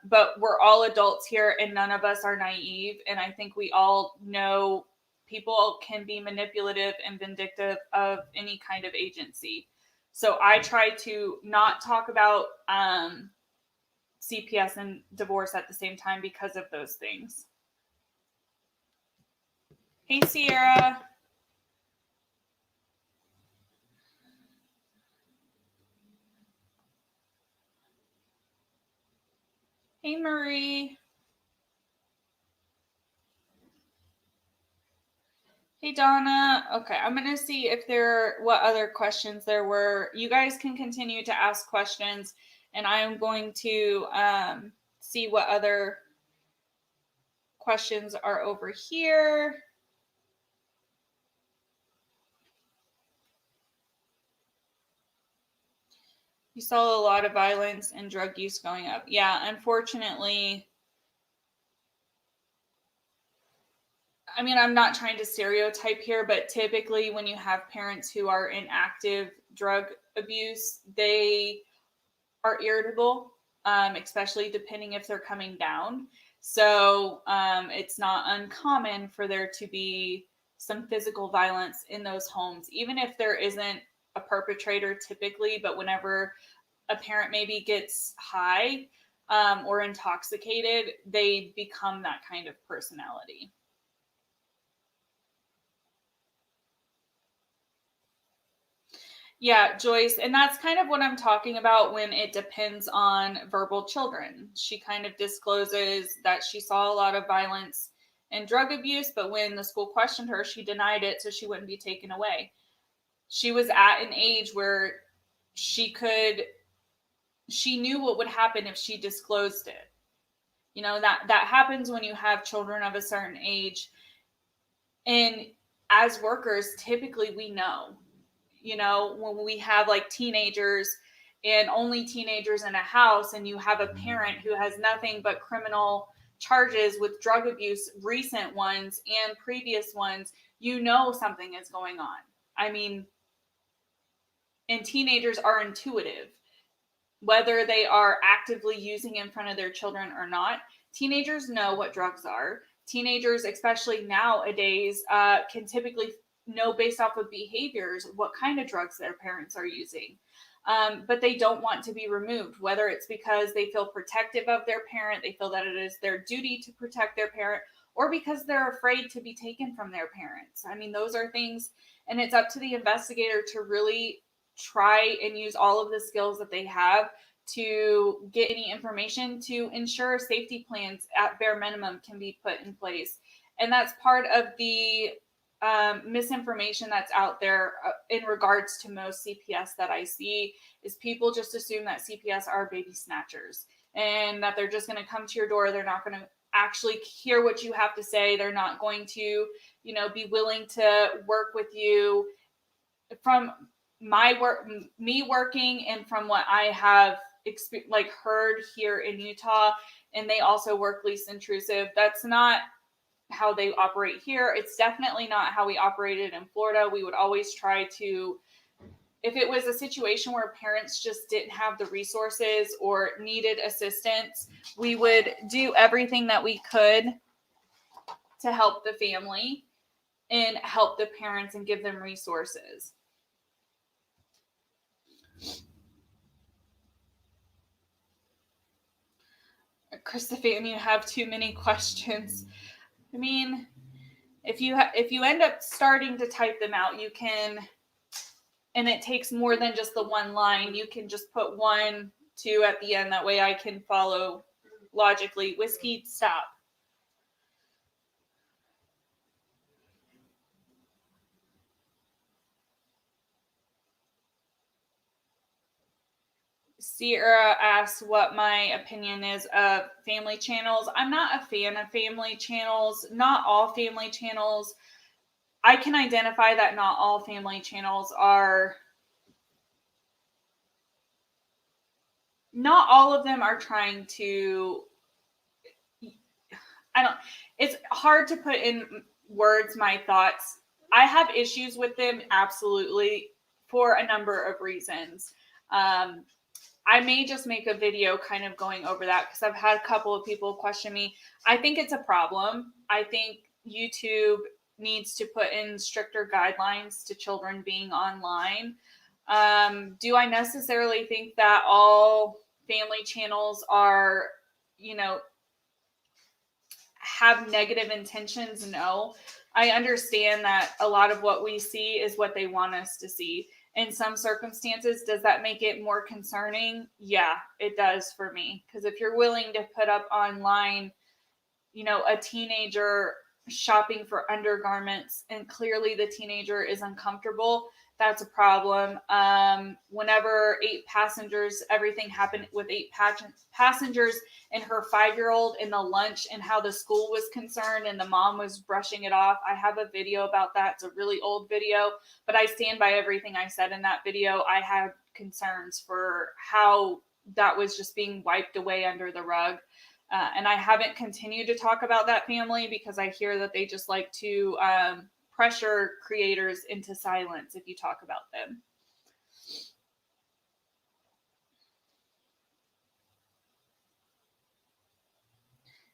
But we're all adults here and none of us are naive. And I think we all know people can be manipulative and vindictive of any kind of agency. So I try to not talk about CPS and divorce at the same time because of those things. Hey, Sierra. Hey, Marie. Hey, Donna. Okay, I'm going to see if what other questions there were. You guys can continue to ask questions, and I'm going to see what other questions are over here. You saw a lot of violence and drug use going up. Yeah, unfortunately. I mean, I'm not trying to stereotype here, but typically when you have parents who are in active drug abuse, they are irritable, especially depending if they're coming down. So it's not uncommon for there to be some physical violence in those homes, even if there isn't a perpetrator typically, but whenever a parent maybe gets high or intoxicated, they become that kind of personality. Yeah, Joyce. And that's kind of what I'm talking about when it depends on verbal children. She kind of discloses that she saw a lot of violence and drug abuse, but when the school questioned her, she denied it so she wouldn't be taken away. She was at an age where she knew what would happen if she disclosed it. You know, that happens when you have children of a certain age. And as workers, typically we know, you know, when we have like teenagers and only teenagers in a house, and you have a parent who has nothing but criminal charges with drug abuse, recent ones and previous ones, you know something is going on. I mean, and teenagers are intuitive, whether they are actively using in front of their children or not. Teenagers know what drugs are. Teenagers, especially nowadays, can typically know based off of behaviors what kind of drugs their parents are using. But they don't want to be removed, whether it's because they feel protective of their parent, they feel that it is their duty to protect their parent, or because they're afraid to be taken from their parents. I mean, those are things, and it's up to the investigator to really try and use all of the skills that they have to get any information to ensure safety plans at bare minimum can be put in place. And that's part of the misinformation that's out there in regards to most CPS that I see, is people just assume that CPS are baby snatchers and that they're just going to come to your door. They're not going to actually hear what you have to say. They're not going to, you know, be willing to work with you. From my work, me working, and from what I have heard here in Utah, and they also work least intrusive, that's not how they operate here. It's definitely not how we operated in Florida. We would always try to, if it was a situation where parents just didn't have the resources or needed assistance, we would do everything that we could to help the family and help the parents and give them resources. Christopher, you have too many questions. I mean, if you end up starting to type them out, you can, and it takes more than just the one line, you can just put 1, 2 at the end. That way I can follow logically. Whiskey, stop. Sierra asks what my opinion is of family channels. I'm not a fan of family channels. Not all family channels. I can identify that not all family channels are, not all of them are trying to, it's hard to put in words my thoughts. I have issues with them, absolutely, for a number of reasons. I may just make a video kind of going over that, because I've had a couple of people question me. I think it's a problem. I think YouTube needs to put in stricter guidelines to children being online. Do I necessarily think that all family channels are, have negative intentions. No, I understand that a lot of what we see is what they want us to see. In some circumstances, does that make it more concerning? Yeah, it does for me. Because if you're willing to put up online, a teenager shopping for undergarments and clearly the teenager is uncomfortable, that's a problem. Whenever 8 passengers, everything happened with 8 passengers and her 5-year-old in the lunch, and how the school was concerned and the mom was brushing it off. I have a video about that. It's a really old video, but I stand by everything I said in that video. I had concerns for how that was just being wiped away under the rug. And I haven't continued to talk about that family because I hear that they just like to pressure creators into silence if you talk about them.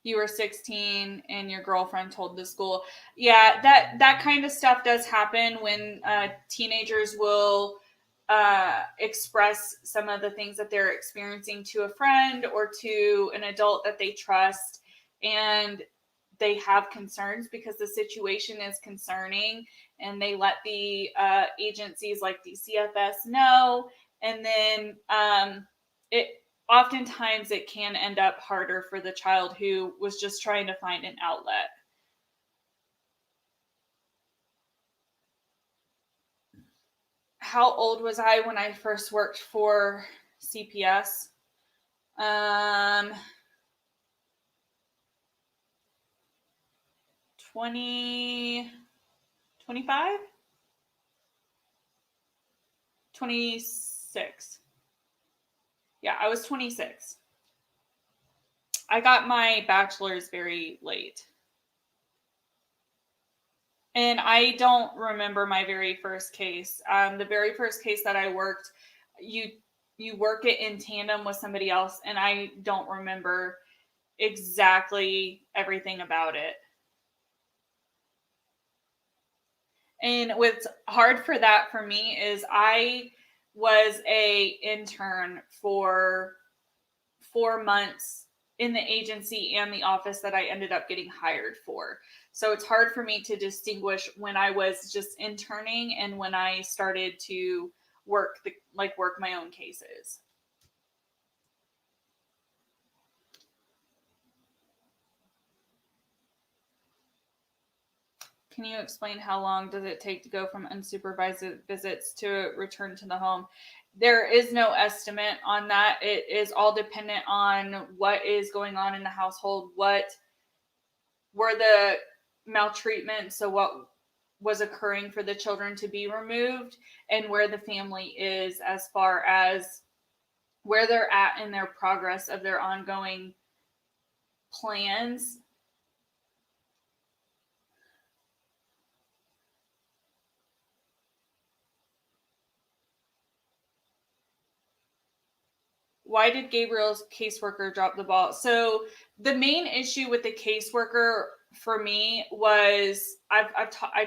You were 16 and your girlfriend told the school. Yeah, that kind of stuff does happen when teenagers will express some of the things that they're experiencing to a friend or to an adult that they trust, and they have concerns because the situation is concerning, and they let the agencies like DCFS know, and then oftentimes it can end up harder for the child who was just trying to find an outlet. How old was I when I first worked for CPS? 20, 25? 26. Yeah, I was 26. I got my bachelor's very late. And I don't remember my very first case. The very first case that I worked, you work it in tandem with somebody else, and I don't remember exactly everything about it. And what's hard for that for me is I was a intern for 4 months in the agency and the office that I ended up getting hired for. So it's hard for me to distinguish when I was just interning and when I started to work my own cases. Can you explain how long does it take to go from unsupervised visits to return to the home? There is no estimate on that. It is all dependent on what is going on in the household, what were the maltreatment, so what was occurring for the children to be removed, and where the family is as far as where they're at in their progress of their ongoing plans. Why did Gabriel's caseworker drop the ball? So the main issue with the caseworker for me was I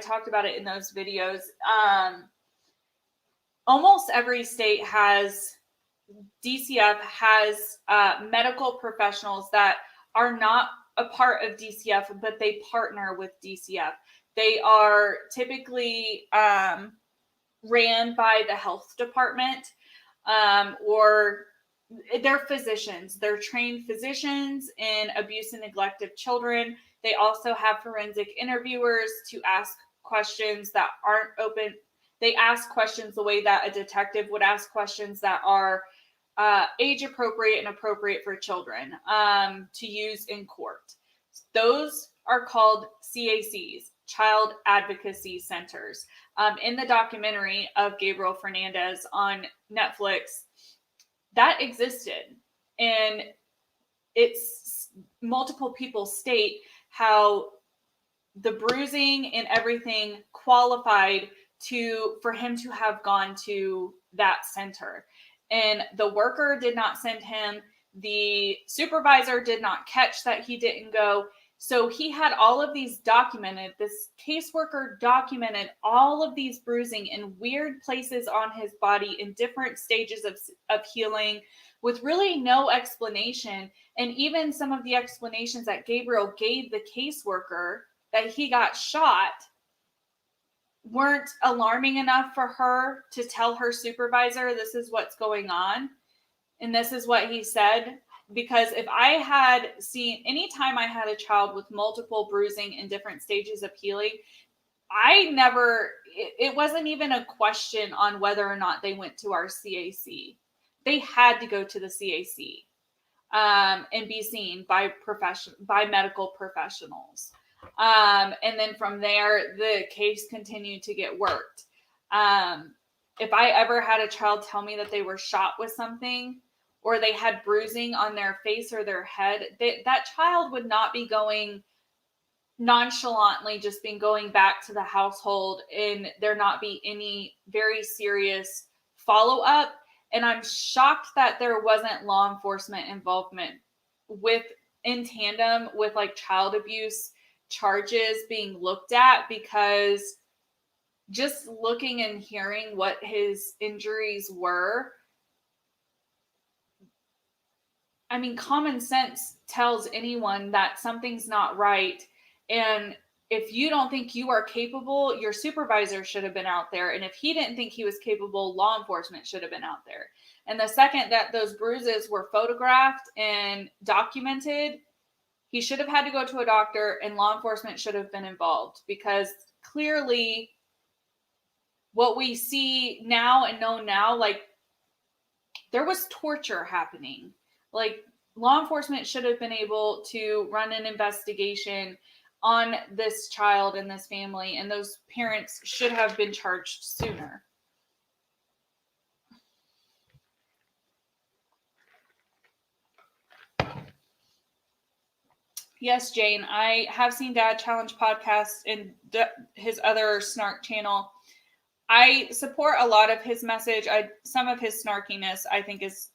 talked about it in those videos. Almost every state has DCF has medical professionals that are not a part of DCF, but they partner with DCF. They are typically ran by the health department, or they're physicians. They're trained physicians in abuse and neglect of children. They also have forensic interviewers to ask questions that aren't open. They ask questions the way that a detective would ask questions that are age appropriate and appropriate for children to use in court. Those are called CACs, Child Advocacy Centers. In the documentary of Gabriel Fernandez on Netflix, that existed, and it's multiple people state how the bruising and everything qualified for him to have gone to that center. And the worker did not send him. The supervisor did not catch that he didn't go. So he had all of these documented. This caseworker documented all of these bruising in weird places on his body in different stages of healing with really no explanation. And even some of the explanations that Gabriel gave the caseworker that he got shot weren't alarming enough for her to tell her supervisor, this is what's going on. And this is what he said. Because if I had seen, anytime I had a child with multiple bruising in different stages of healing, it wasn't even a question on whether or not they went to our CAC. They had to go to the CAC and be seen by medical professionals. And then from there, the case continued to get worked. If I ever had a child tell me that they were shot with something, or they had bruising on their face or their head, that child would not be going nonchalantly, just being going back to the household, and there not be any very serious follow-up. And I'm shocked that there wasn't law enforcement involvement in tandem with like child abuse charges being looked at, because just looking and hearing what his injuries were, I mean, common sense tells anyone that something's not right. And if you don't think you are capable, your supervisor should have been out there. And if he didn't think he was capable, law enforcement should have been out there. And the second that those bruises were photographed and documented, he should have had to go to a doctor, and law enforcement should have been involved, because clearly what we see now and know now, like, there was torture happening. Like, law enforcement should have been able to run an investigation on this child and this family, and those parents should have been charged sooner. Yes, Jane, I have seen Dad Challenge podcast and his other snark channel. I support a lot of his message. Some of his snarkiness I think is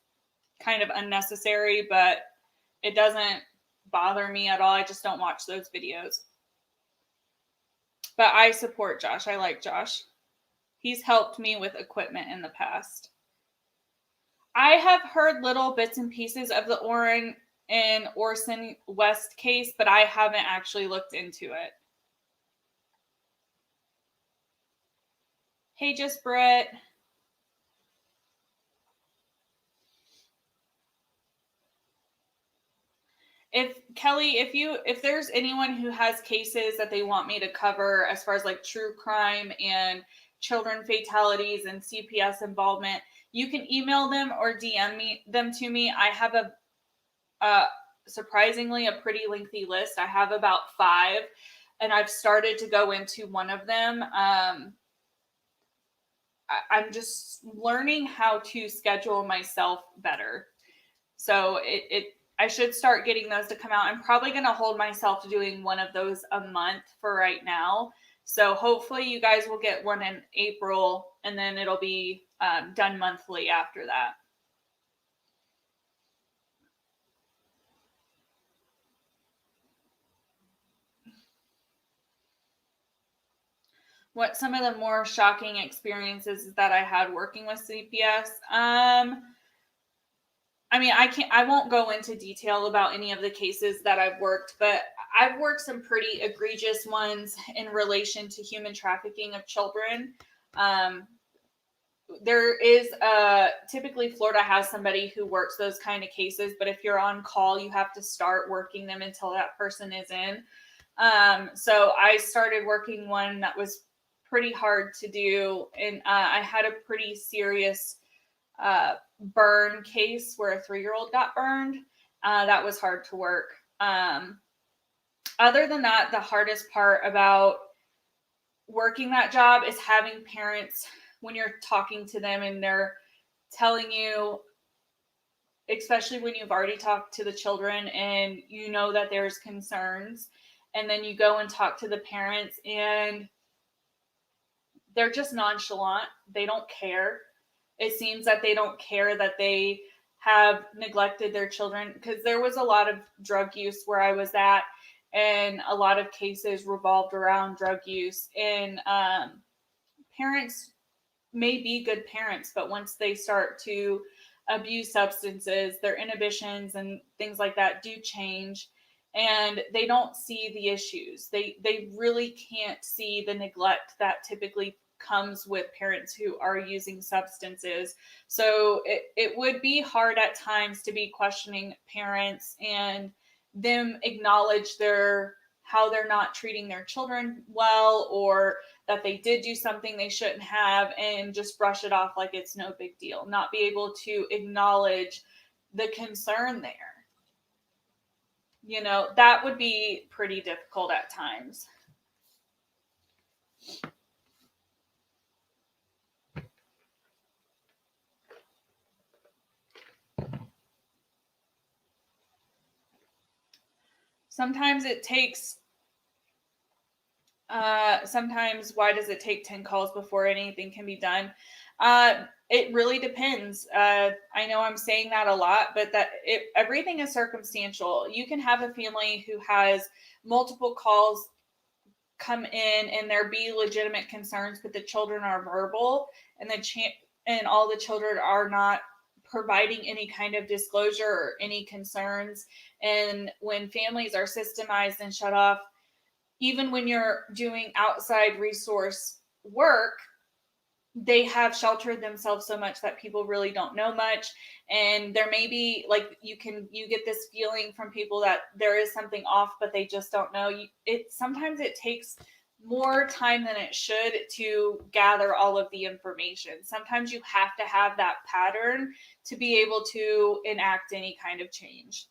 kind of unnecessary, but it doesn't bother me at all. I just don't watch those videos. But I support Josh. I like Josh. He's helped me with equipment in the past. I have heard little bits and pieces of the Orrin and Orson West case, but I haven't actually looked into it. Hey, just Britt. If there's anyone who has cases that they want me to cover as far as like true crime and children fatalities and CPS involvement, you can email them or DM them to me. I have surprisingly a pretty lengthy list. I have about 5, and I've started to go into one of them. I'm just learning how to schedule myself better. So I should start getting those to come out. I'm probably going to hold myself to doing one of those a month for right now. So hopefully you guys will get one in April, and then it'll be done monthly after that. What some of the more shocking experiences that I had working with CPS? I mean, I won't go into detail about any of the cases that I've worked, but I've worked some pretty egregious ones in relation to human trafficking of children. There is typically Florida has somebody who works those kind of cases, but if you're on call, you have to start working them until that person is in. So I started working one that was pretty hard to do, and I had a pretty serious burn case where a 3-year-old got burned. That was hard to work. Other than that, the hardest part about working that job is having parents, when you're talking to them and they're telling you, especially when you've already talked to the children and you know that there's concerns, and then you go and talk to the parents and they're just nonchalant. They don't care. It seems that they don't care that they have neglected their children, because there was a lot of drug use where I was at, and a lot of cases revolved around drug use. And parents may be good parents, but once they start to abuse substances, their inhibitions and things like that do change, and they don't see the issues. They really can't see the neglect that typically comes with parents who are using substances. So it would be hard at times to be questioning parents and them acknowledge their how they're not treating their children well, or that they did do something they shouldn't have, and just brush it off like it's no big deal, not be able to acknowledge the concern there. That would be pretty difficult at times. Sometimes it takes sometimes why does it take 10 calls before anything can be done? It really depends. I know I'm saying that a lot, but everything is circumstantial. You can have a family who has multiple calls come in and there be legitimate concerns, but the children are verbal, and and all the children are not providing any kind of disclosure or any concerns. And when families are systemized and shut off, even when you're doing outside resource work, they have sheltered themselves so much that people really don't know much. And there may be, like, you get this feeling from people that there is something off, but they just don't know. Sometimes it takes more time than it should to gather all of the information. Sometimes you have to have that pattern to be able to enact any kind of change.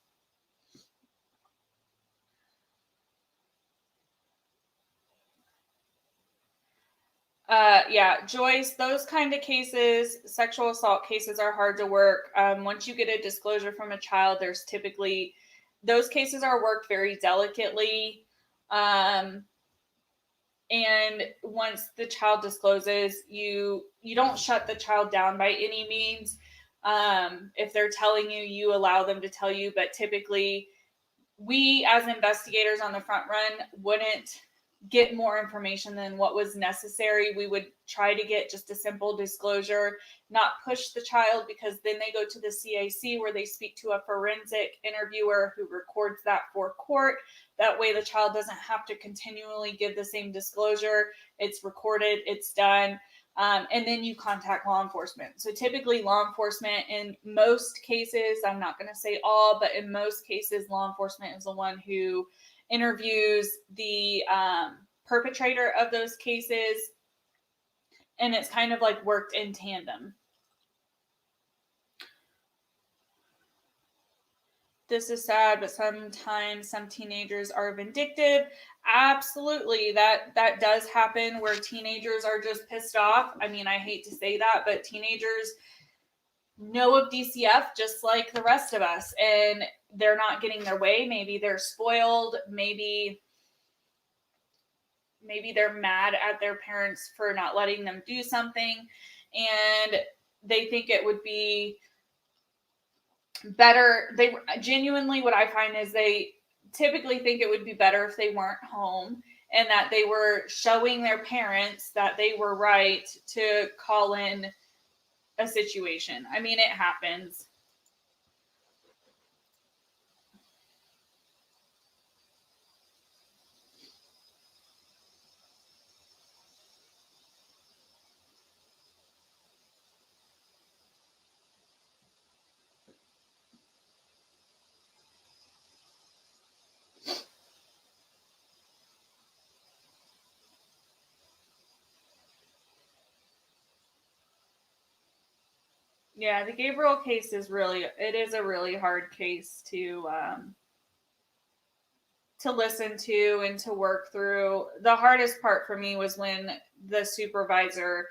Yeah, Joyce, those kind of cases, sexual assault cases, are hard to work. Once you get a disclosure from a child, there's typically, those cases are worked very delicately. And once the child discloses, you don't shut the child down by any means. If they're telling you, you allow them to tell you, but typically we as investigators on the front run wouldn't get more information than what was necessary. We would try to get just a simple disclosure, not push the child, because then they go to the CAC where they speak to a forensic interviewer who records that for court. That way the child doesn't have to continually give the same disclosure. It's recorded, it's done. And then you contact law enforcement. So typically law enforcement, in most cases, I'm not going to say all, but in most cases, law enforcement is the one who interviews the perpetrator of those cases. And it's kind of like worked in tandem. This is sad, but sometimes some teenagers are vindictive. Absolutely. That does happen, where teenagers are just pissed off. I mean, I hate to say that, but teenagers know of DCF just like the rest of us, and they're not getting their way. Maybe they're spoiled. Maybe they're mad at their parents for not letting them do something, and they think it would be better. They genuinely, what I find is they typically think it would be better if they weren't home, and that they were showing their parents that they were right to call in a situation. I mean, it happens. Yeah, the Gabriel case is a really hard case to listen to and to work through. The hardest part for me was when the supervisor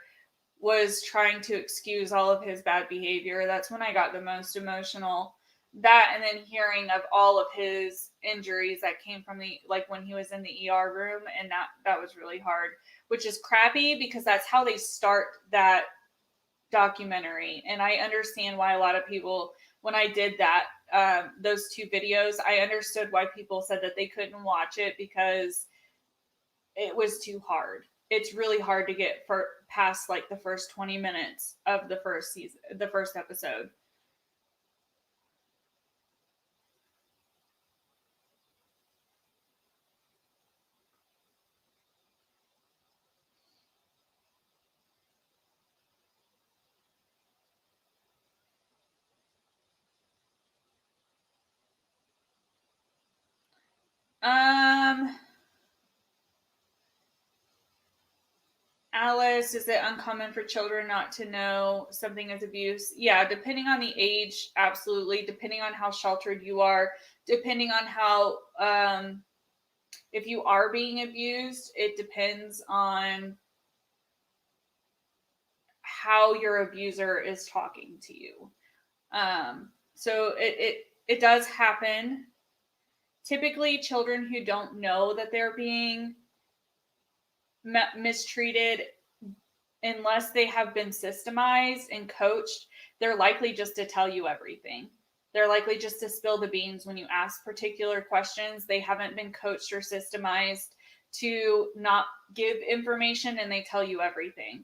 was trying to excuse all of his bad behavior. That's when I got the most emotional. That, and then hearing of all of his injuries that came from when he was in the ER room, and that was really hard, which is crappy because that's how they start that documentary. And I understand why a lot of people, when I did that, those two videos, I understood why people said that they couldn't watch it because it was too hard. It's really hard to get past like the first 20 minutes of the first season, the first episode. Alice, is it uncommon for children not to know something is abuse? Yeah, depending on the age, absolutely. Depending on how sheltered you are, depending on how, if you are being abused, it depends on how your abuser is talking to you. So it does happen. Typically, children who don't know that they're being mistreated, unless they have been systemized and coached, they're likely just to tell you everything. They're likely just to spill the beans when you ask particular questions. They haven't been coached or systemized to not give information, and they tell you everything.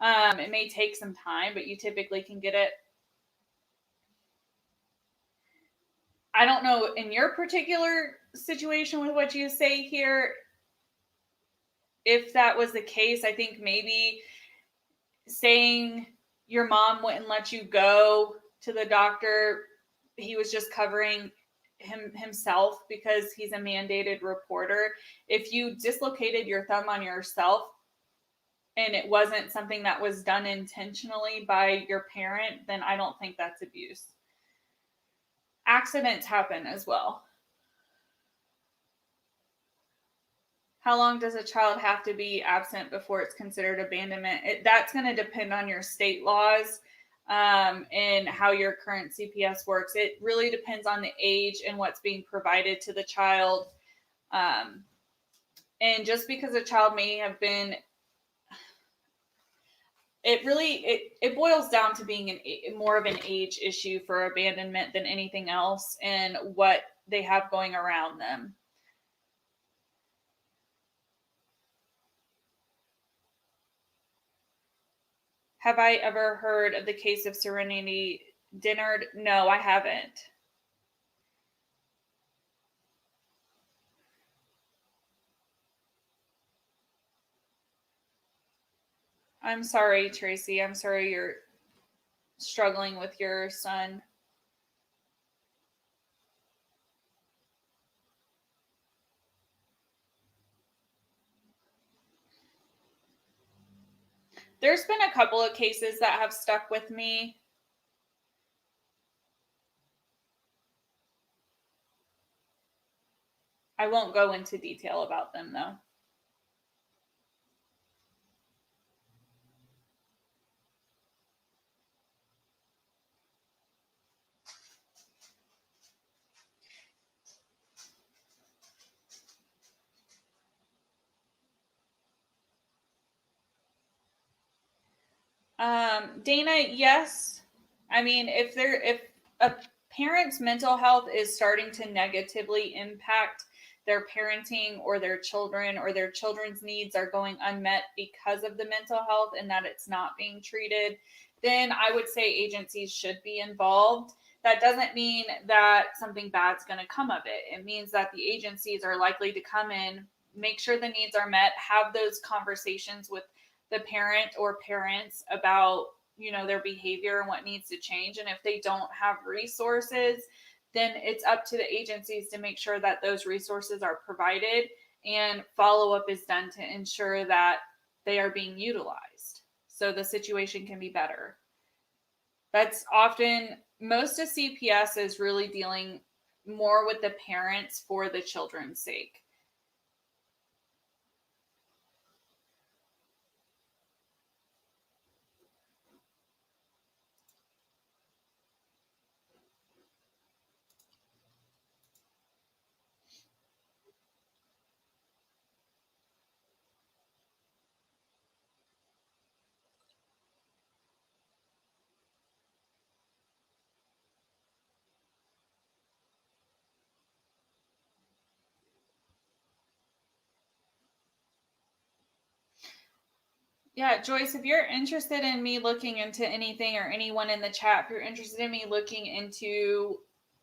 It may take some time, but you typically can get it. I don't know in your particular situation with what you say here, if that was the case. I think maybe saying your mom wouldn't let you go to the doctor, he was just covering himself because he's a mandated reporter. If you dislocated your thumb on yourself and it wasn't something that was done intentionally by your parent, then I don't think that's abuse. Accidents happen as well. How long does a child have to be absent before it's considered abandonment? That's going to depend on your state laws and how your current CPS works. It really depends on the age and what's being provided to the child. And just because a child may have been, it boils down to being more of an age issue for abandonment than anything else, and what they have going around them. Have I ever heard of the case of Serenity Dennard? No, I haven't. I'm sorry, Tracy. I'm sorry you're struggling with your son. There's been a couple of cases that have stuck with me. I won't go into detail about them though. Dana, yes. I mean, if a parent's mental health is starting to negatively impact their parenting or their children, or their children's needs are going unmet because of the mental health and that it's not being treated, then I would say agencies should be involved. That doesn't mean that something bad's going to come of it. It means that the agencies are likely to come in, make sure the needs are met, have those conversations with the parent or parents about, their behavior and what needs to change. And if they don't have resources, then it's up to the agencies to make sure that those resources are provided and follow up is done to ensure that they are being utilized so the situation can be better. That's often, most of CPS is really dealing more with the parents for the children's sake. Yeah, Joyce, if you're interested in me looking into anything, or anyone in the chat, if you're interested in me looking into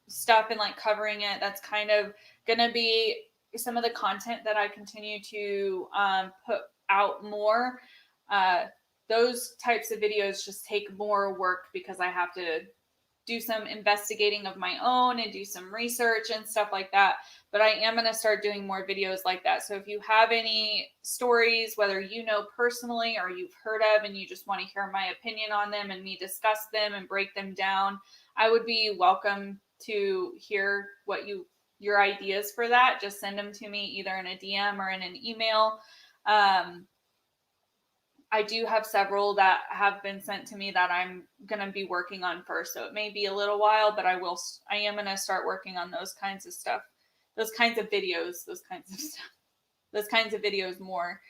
stuff and like covering it, that's kind of going to be some of the content that I continue to put out more. Uh, those types of videos just take more work because I have to do some investigating of my own and do some research and stuff like that. But I am going to start doing more videos like that. So if you have any stories, whether you know personally or you've heard of, and you just want to hear my opinion on them and me discuss them and break them down, I would be welcome to hear what your ideas for that. Just send them to me either in a DM or in an email. I do have several that have been sent to me that I'm going to be working on first. So it may be a little while, but I am going to start working on those kinds of stuff, those kinds of videos, those kinds of stuff, those kinds of videos more.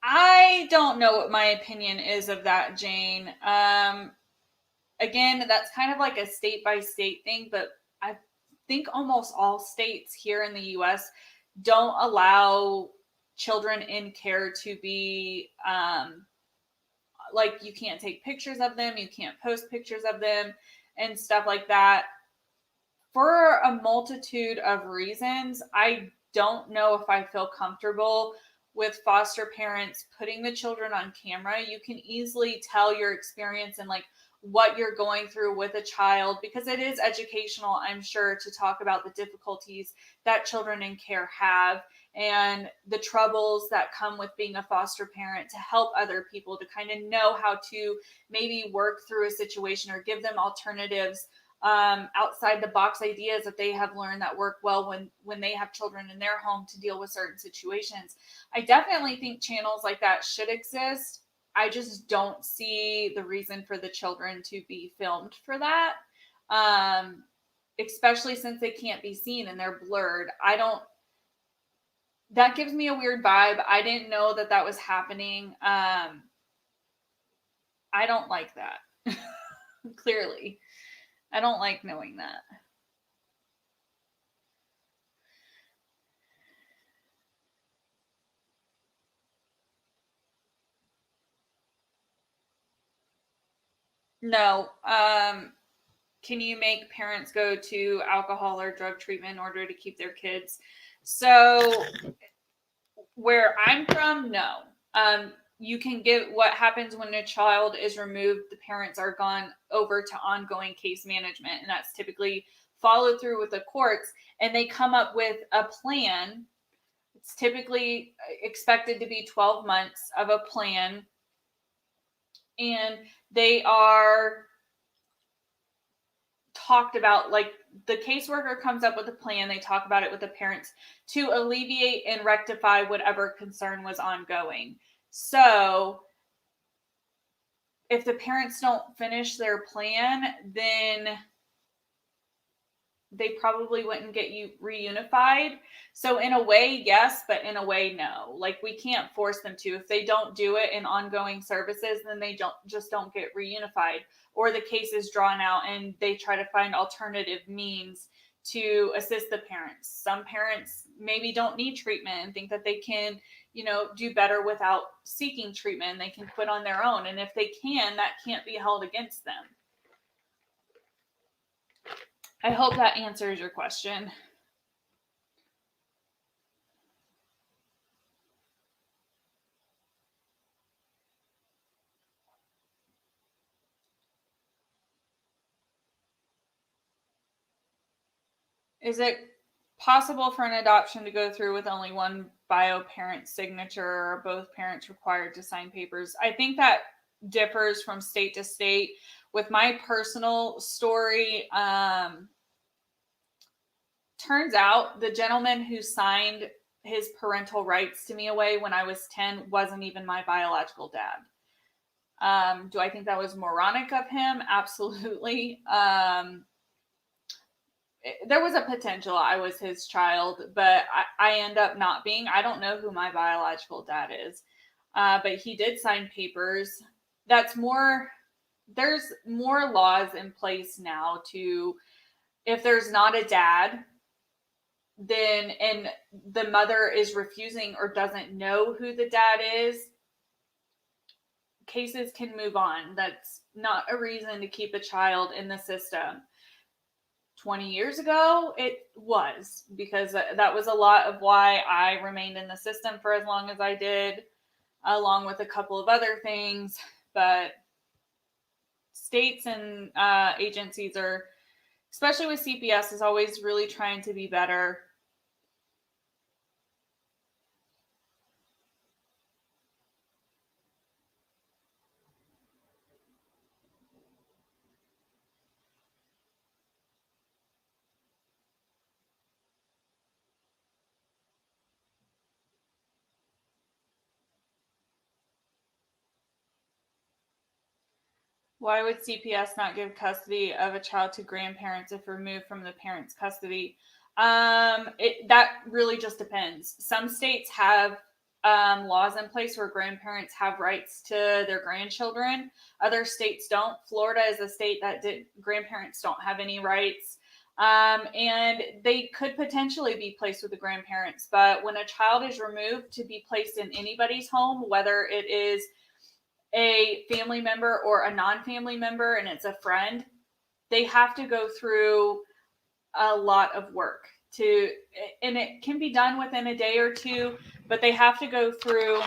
I don't know what my opinion is of that, Jane. Again, that's kind of like a state by state thing, but I think almost all states here in the US don't allow children in care to be like, you can't take pictures of them, you can't post pictures of them and stuff like that, for a multitude of reasons. I don't know if I feel comfortable with foster parents putting the children on camera. You can easily tell your experience and like what you're going through with a child, because it is educational, I'm sure, to talk about the difficulties that children in care have and the troubles that come with being a foster parent, to help other people to kind of know how to maybe work through a situation or give them alternatives, outside the box ideas that they have learned that work well when they have children in their home to deal with certain situations. I definitely think channels like that should exist. I just don't see the reason for the children to be filmed for that, especially since they can't be seen and they're blurred. That gives me a weird vibe. I didn't know that that was happening. I don't like that. Clearly, I don't like knowing that. No. Can you make parents go to alcohol or drug treatment in order to keep their kids? So, where I'm from, no. You can get, what happens when a child is removed, the parents are gone over to ongoing case management, and that's typically followed through with the courts, and they come up with a plan. It's typically expected to be 12 months of a plan, and they are talked about, like, the caseworker comes up with a plan, they talk about it with the parents to alleviate and rectify whatever concern was ongoing. So if the parents don't finish their plan, then they probably wouldn't get you reunified. So in a way, yes, but in a way, no. Like, we can't force them to. If they don't do it in ongoing services, then they don't get reunified, or the case is drawn out and they try to find alternative means to assist the parents. Some parents maybe don't need treatment and think that they can, do better without seeking treatment. They can quit on their own. And if they can, that can't be held against them. I hope that answers your question. Is it possible for an adoption to go through with only one bio parent signature, or both parents required to sign papers? I think that differs from state to state. With my personal story, turns out the gentleman who signed his parental rights to me away when I was 10 wasn't even my biological dad. Do I think that was moronic of him? Absolutely. There was a potential I was his child, but I end up not being. I don't know who my biological dad is, but he did sign papers. That's more there's more laws in place now to, if there's not a dad, then and the mother is refusing or doesn't know who the dad is, cases can move on. That's not a reason to keep a child in the system. 20 years ago, it was, because that was a lot of why I remained in the system for as long as I did, along with a couple of other things. But states and agencies are, especially with CPS, is always really trying to be better. Why would CPS not give custody of a child to grandparents if removed from the parent's custody? That really just depends. Some states have laws in place where grandparents have rights to their grandchildren. Other states don't. Florida is a state that grandparents don't have any rights. And they could potentially be placed with the grandparents. But when a child is removed to be placed in anybody's home, whether it is a family member or a non-family member and it's a friend, they have to go through a lot of work to, and it can be done within a day or two, but they have to go through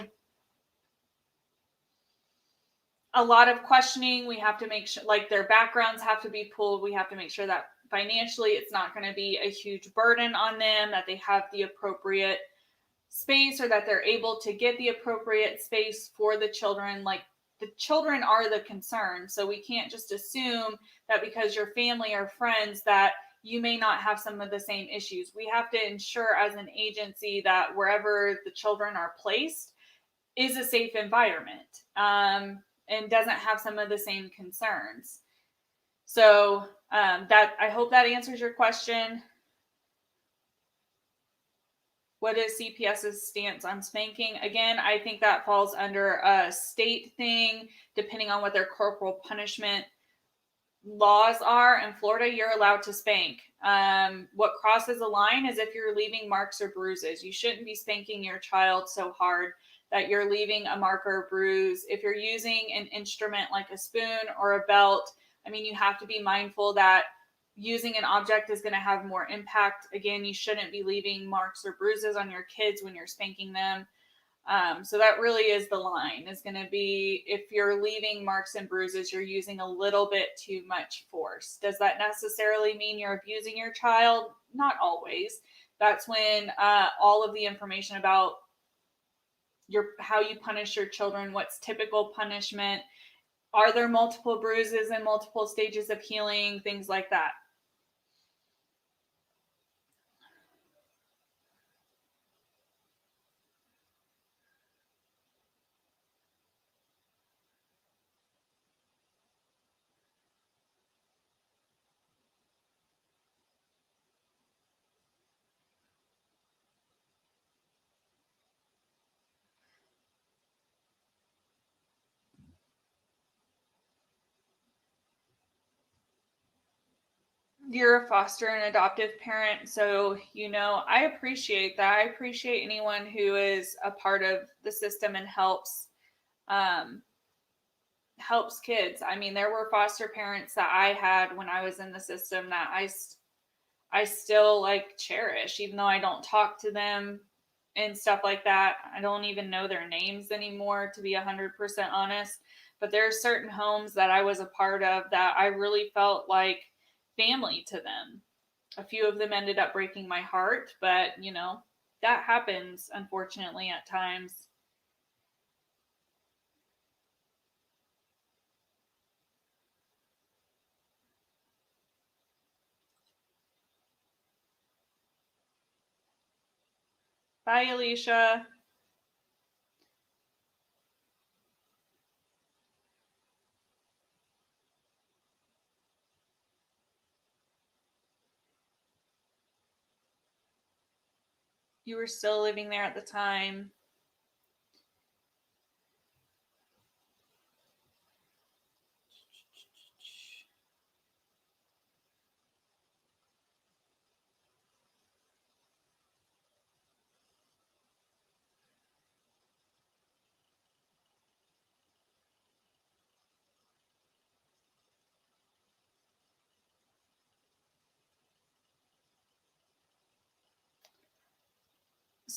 a lot of questioning. We have to make sure, like, their backgrounds have to be pulled. We have to make sure that financially it's not going to be a huge burden on them, that they have the appropriate space, or that they're able to get the appropriate space for the children. Like, the children are the concern. So we can't just assume that because you're family or friends that you may not have some of the same issues. We have to ensure as an agency that wherever the children are placed is a safe environment, and doesn't have some of the same concerns. So that, I hope that answers your question. What is CPS's stance on spanking? Again, I think that falls under a state thing, depending on what their corporal punishment laws are. In Florida, you're allowed to spank. What crosses a line is if you're leaving marks or bruises. You shouldn't be spanking your child so hard that you're leaving a mark or a bruise. If you're using an instrument like a spoon or a belt, I mean, you have to be mindful that using an object is going to have more impact. Again, you shouldn't be leaving marks or bruises on your kids when you're spanking them. So that really is the line, is going to be if you're leaving marks and bruises, you're using a little bit too much force. Does that necessarily mean you're abusing your child? Not always. That's when all of the information about how you punish your children, what's typical punishment, are there multiple bruises and multiple stages of healing, things like that. You're a foster and adoptive parent, so I appreciate that. I appreciate anyone who is a part of the system and um, helps kids. I mean, there were foster parents that I had when I was in the system that I still like cherish, even though I don't talk to them and stuff like that. I don't even know their names anymore, to be 100% honest. But there are certain homes that I was a part of that I really felt like family to them. A few of them ended up breaking my heart, but that happens, unfortunately, at times. Bye, Alicia. You were still living there at the time.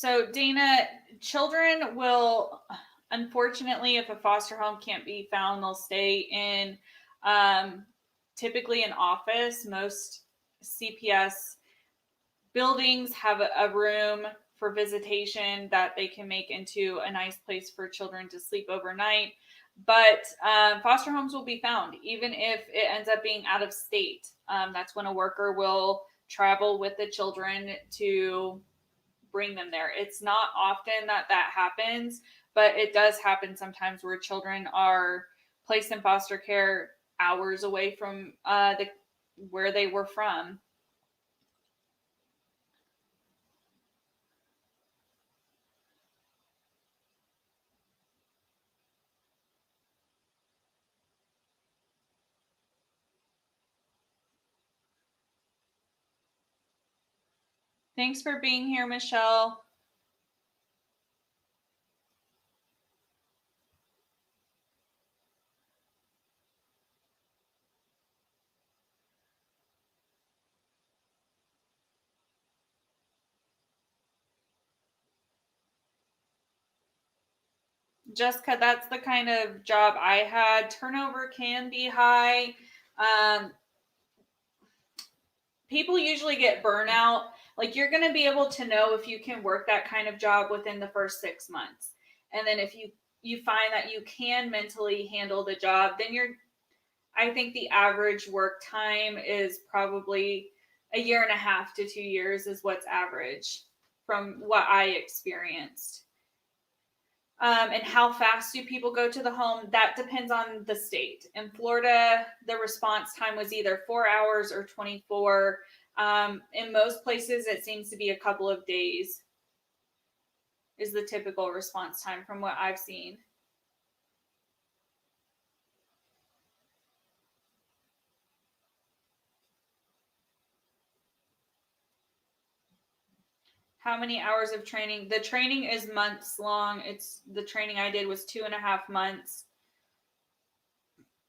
So, Dana, children will, unfortunately, if a foster home can't be found, they'll stay in typically an office. Most CPS buildings have a room for visitation that they can make into a nice place for children to sleep overnight. But foster homes will be found, even if it ends up being out of state. That's when a worker will travel with the children to bring them there. It's not often that happens, but it does happen sometimes where children are placed in foster care hours away from where they were from. Thanks for being here, Michelle. Jessica, that's the kind of job I had. Turnover can be high. People usually get burnout. Like, you're going to be able to know if you can work that kind of job within the first 6 months. And then if you find that you can mentally handle the job, then I think the average work time is probably a year and a half to 2 years is what's average from what I experienced. And how fast do people go to the home? That depends on the state. In Florida, the response time was either 4 hours or 24. In most places, it seems to be a couple of days is the typical response time from what I've seen. How many hours of training? The training is months long. The training I did was 2.5 months.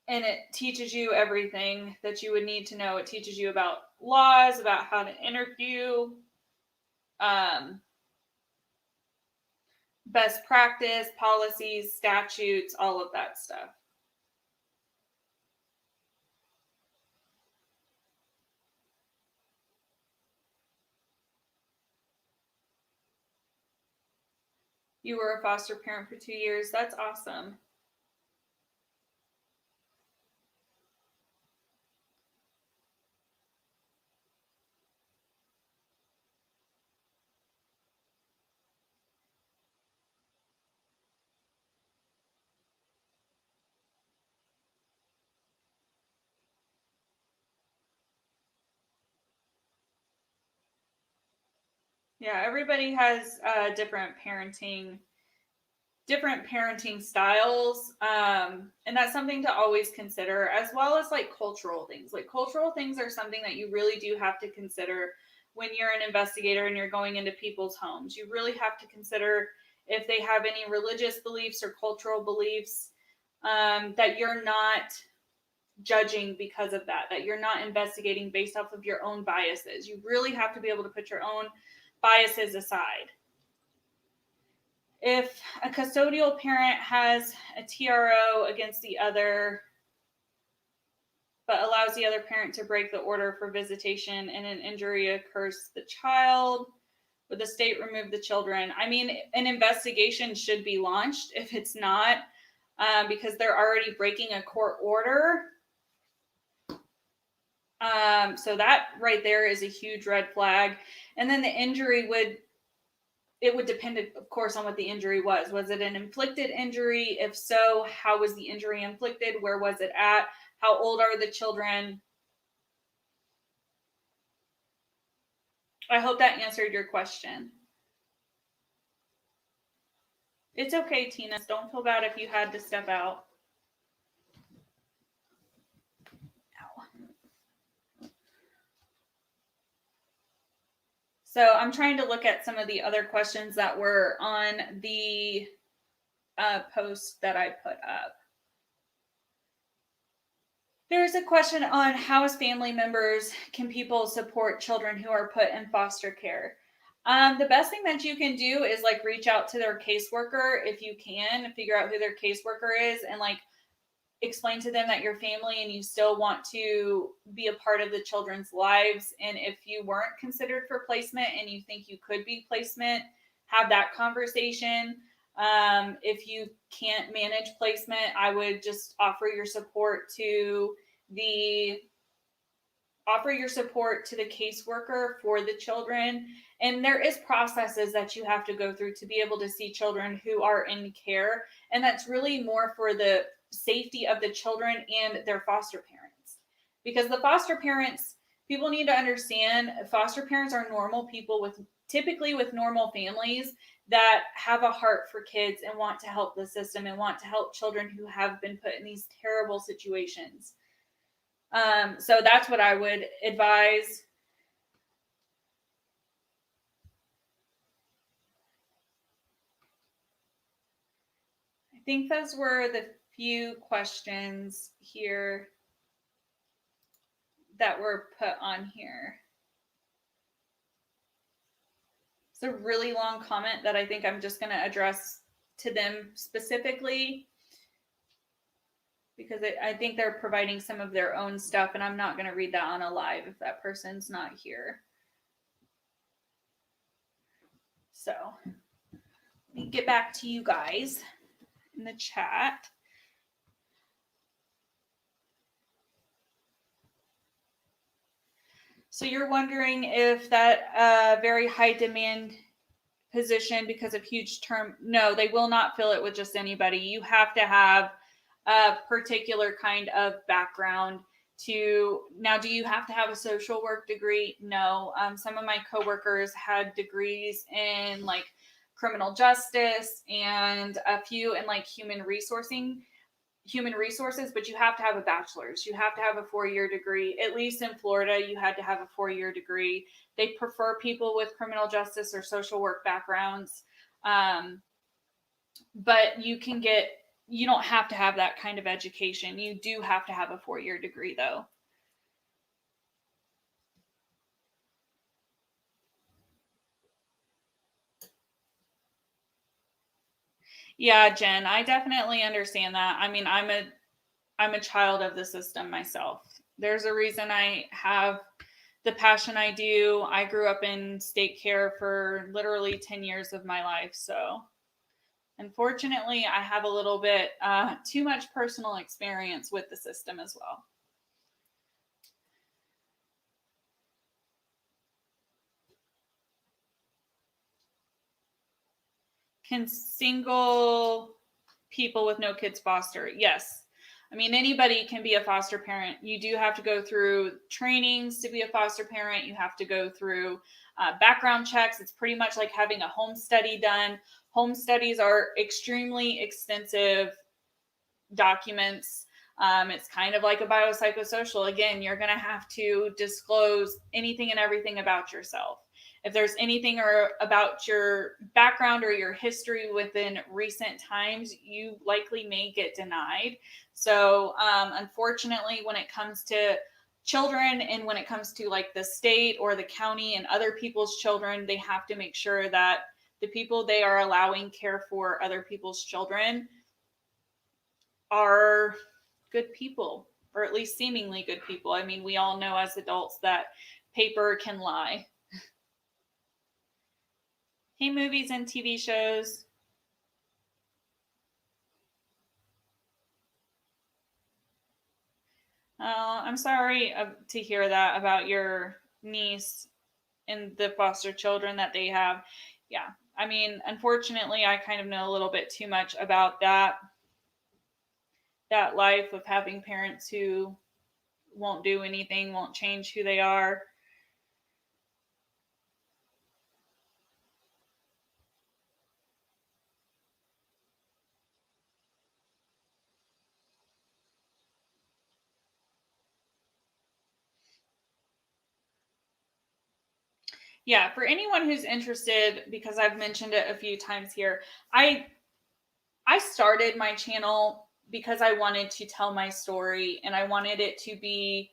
And it teaches you everything that you would need to know. It teaches you about laws, about how to interview, best practice, policies, statutes, all of that stuff. You were a foster parent for 2 years. That's awesome. Yeah, everybody has different parenting styles, and that's something to always consider, as well as like cultural things. Like, cultural things are something that you really do have to consider when you're an investigator and you're going into people's homes. You really have to consider if they have any religious beliefs or cultural beliefs, that you're not judging because of that you're not investigating based off of your own biases. You really have to be able to put your own biases aside. If a custodial parent has a TRO against the other, but allows the other parent to break the order for visitation and an injury occurs to the child, would the state remove the children? I mean, an investigation should be launched if it's not, because they're already breaking a court order. So that right there is a huge red flag. And then the injury would depend, of course, on what the injury was. Was it an inflicted injury? If so, how was the injury inflicted? Where was it at? How old are the children? I hope that answered your question. It's okay, Tina. Don't feel bad if you had to step out. So I'm trying to look at some of the other questions that were on the post that I put up. There's a question on how, as family members, can people support children who are put in foster care? The best thing that you can do is like reach out to their caseworker if you can, figure out who their caseworker is, and like explain to them that you're family and you still want to be a part of the children's lives. And if you weren't considered for placement and you think you could be placement, have that conversation. If you can't manage placement, I would just the offer your support to the caseworker for the children. And there is processes that you have to go through to be able to see children who are in care, and that's really more for the safety of the children and their foster parents. Because the foster parents, people need to understand, foster parents are normal people with typically with normal families that have a heart for kids and want to help the system and want to help children who have been put in these terrible situations. So that's what I would advise. I think those were the few questions here that were put on here. It's a really long comment that I think I'm just going to address to them specifically, because I think they're providing some of their own stuff, and I'm not going to read that on a live if that person's not here. So let me get back to you guys in the chat. So you're wondering if that very high demand position because of huge term, no, they will not fill it with just anybody. You have to have a particular kind of background to, now do you have to have a social work degree? No. Some of my coworkers had degrees in like criminal justice and a few in like human resources, but you have to have a bachelor's. You have to have a 4-year degree. At least in Florida, you had to have a 4-year degree. They prefer people with criminal justice or social work backgrounds. But you don't have to have that kind of education. You do have to have a 4-year degree though. Yeah, Jen, I definitely understand that. I mean, I'm a child of the system myself. There's a reason I have the passion I do. I grew up in state care for literally 10 years of my life. So unfortunately, I have a little bit too much personal experience with the system as well. Can single people with no kids foster? Yes. I mean, anybody can be a foster parent. You do have to go through trainings to be a foster parent. You have to go through background checks. It's pretty much like having a home study done. Home studies are extremely extensive documents. It's kind of like a biopsychosocial. Again, you're going to have to disclose anything and everything about yourself. If there's anything or about your background or your history within recent times, you likely may get denied. So unfortunately, when it comes to children and when it comes to like the state or the county and other people's children, they have to make sure that the people they are allowing care for other people's children are good people, or at least seemingly good people. I mean, we all know as adults that paper can lie. Hey, movies and TV shows. I'm sorry to hear that about your niece and the foster children that they have. Yeah, I mean, unfortunately, I kind of know a little bit too much about that life of having parents who won't do anything, won't change who they are. Yeah, for anyone who's interested, because I've mentioned it a few times here, I started my channel because I wanted to tell my story and I wanted it to be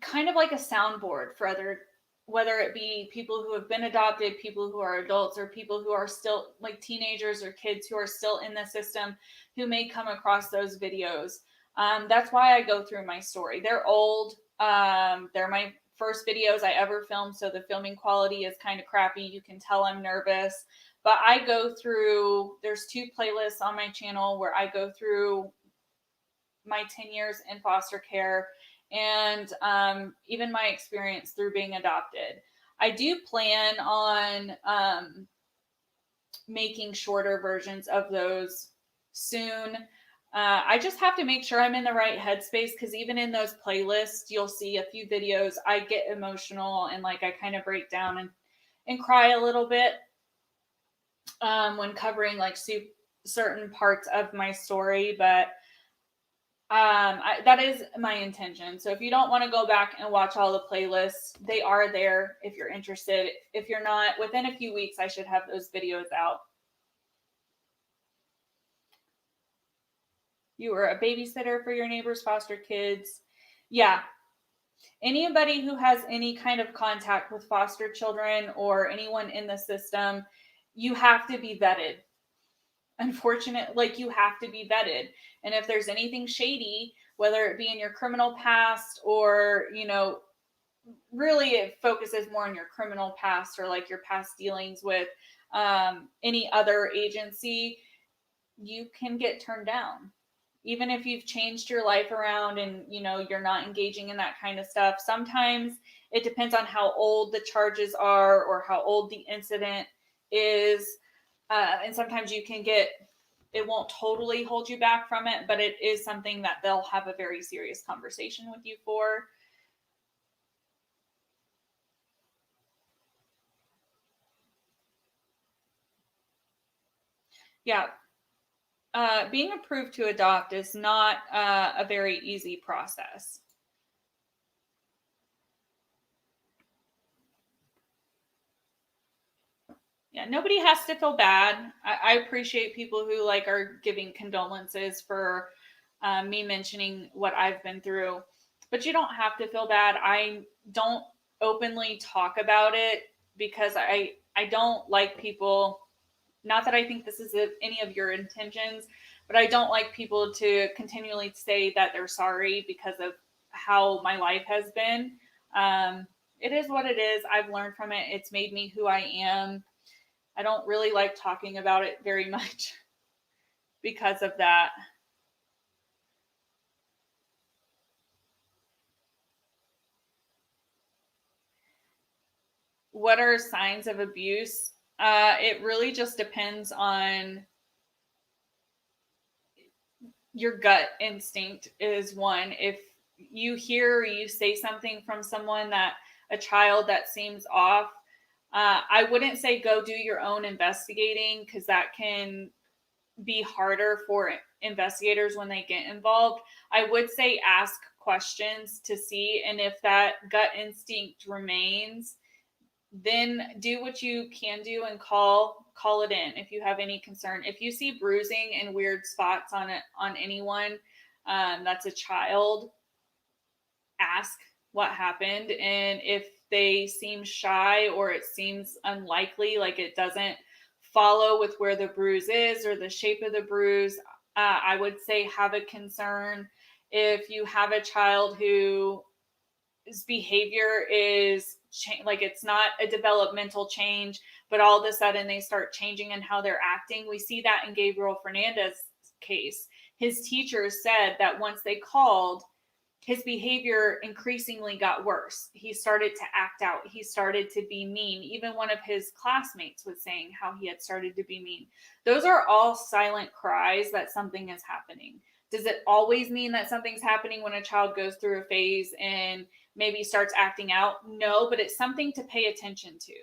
kind of like a soundboard for other whether it be people who have been adopted, people who are adults, or people who are still like teenagers or kids who are still in the system who may come across those videos. That's why I go through my story. They're old. They're my first videos I ever filmed, so the filming quality is kind of crappy. You can tell I'm nervous. But I go through, there's 2 playlists on my channel where I go through my 10 years in foster care and even my experience through being adopted. I do plan on making shorter versions of those soon. I just have to make sure I'm in the right headspace, because even in those playlists, you'll see a few videos I get emotional and like I kind of break down and cry a little bit when covering like certain parts of my story. But that is my intention. So if you don't want to go back and watch all the playlists, they are there if you're interested. If you're not, within a few weeks, I should have those videos out. You were a babysitter for your neighbor's foster kids. Yeah. Anybody who has any kind of contact with foster children or anyone in the system, you have to be vetted. Unfortunately, like, you have to be vetted. And if there's anything shady, whether it be in your criminal past or, really it focuses more on your criminal past or like your past dealings with any other agency, you can get turned down. Even if you've changed your life around and, you're not engaging in that kind of stuff. Sometimes it depends on how old the charges are or how old the incident is. And sometimes you can it won't totally hold you back from it, but it is something that they'll have a very serious conversation with you for. Yeah. Being approved to adopt is not a very easy process. Yeah, nobody has to feel bad. I appreciate people who like are giving condolences for me mentioning what I've been through, but you don't have to feel bad. I don't openly talk about it because I don't like people. Not that I think this is any of your intentions, but I don't like people to continually say that they're sorry because of how my life has been. It is what it is. I've learned from it. It's made me who I am. I don't really like talking about it very much because of that. What are signs of abuse? It really just depends on your gut instinct is one. If you hear or you say something from someone, that a child that seems off, I wouldn't say go do your own investigating, because that can be harder for investigators when they get involved. I would say ask questions to see, and if that gut instinct remains, then do what you can do and call it in if you have any concern. If you see bruising and weird spots on anyone that's a child, ask what happened. And if they seem shy or it seems unlikely, like it doesn't follow with where the bruise is or the shape of the bruise, I would say have a concern. If you have a child whose behavior is like it's not a developmental change, but all of a sudden they start changing in how they're acting. We see that in Gabriel Fernandez's case. His teachers said that once they called, his behavior increasingly got worse. He started to act out. He started to be mean. Even one of his classmates was saying how he had started to be mean. Those are all silent cries that something is happening. Does it always mean that something's happening when a child goes through a phase and maybe starts acting out? No, but it's something to pay attention to.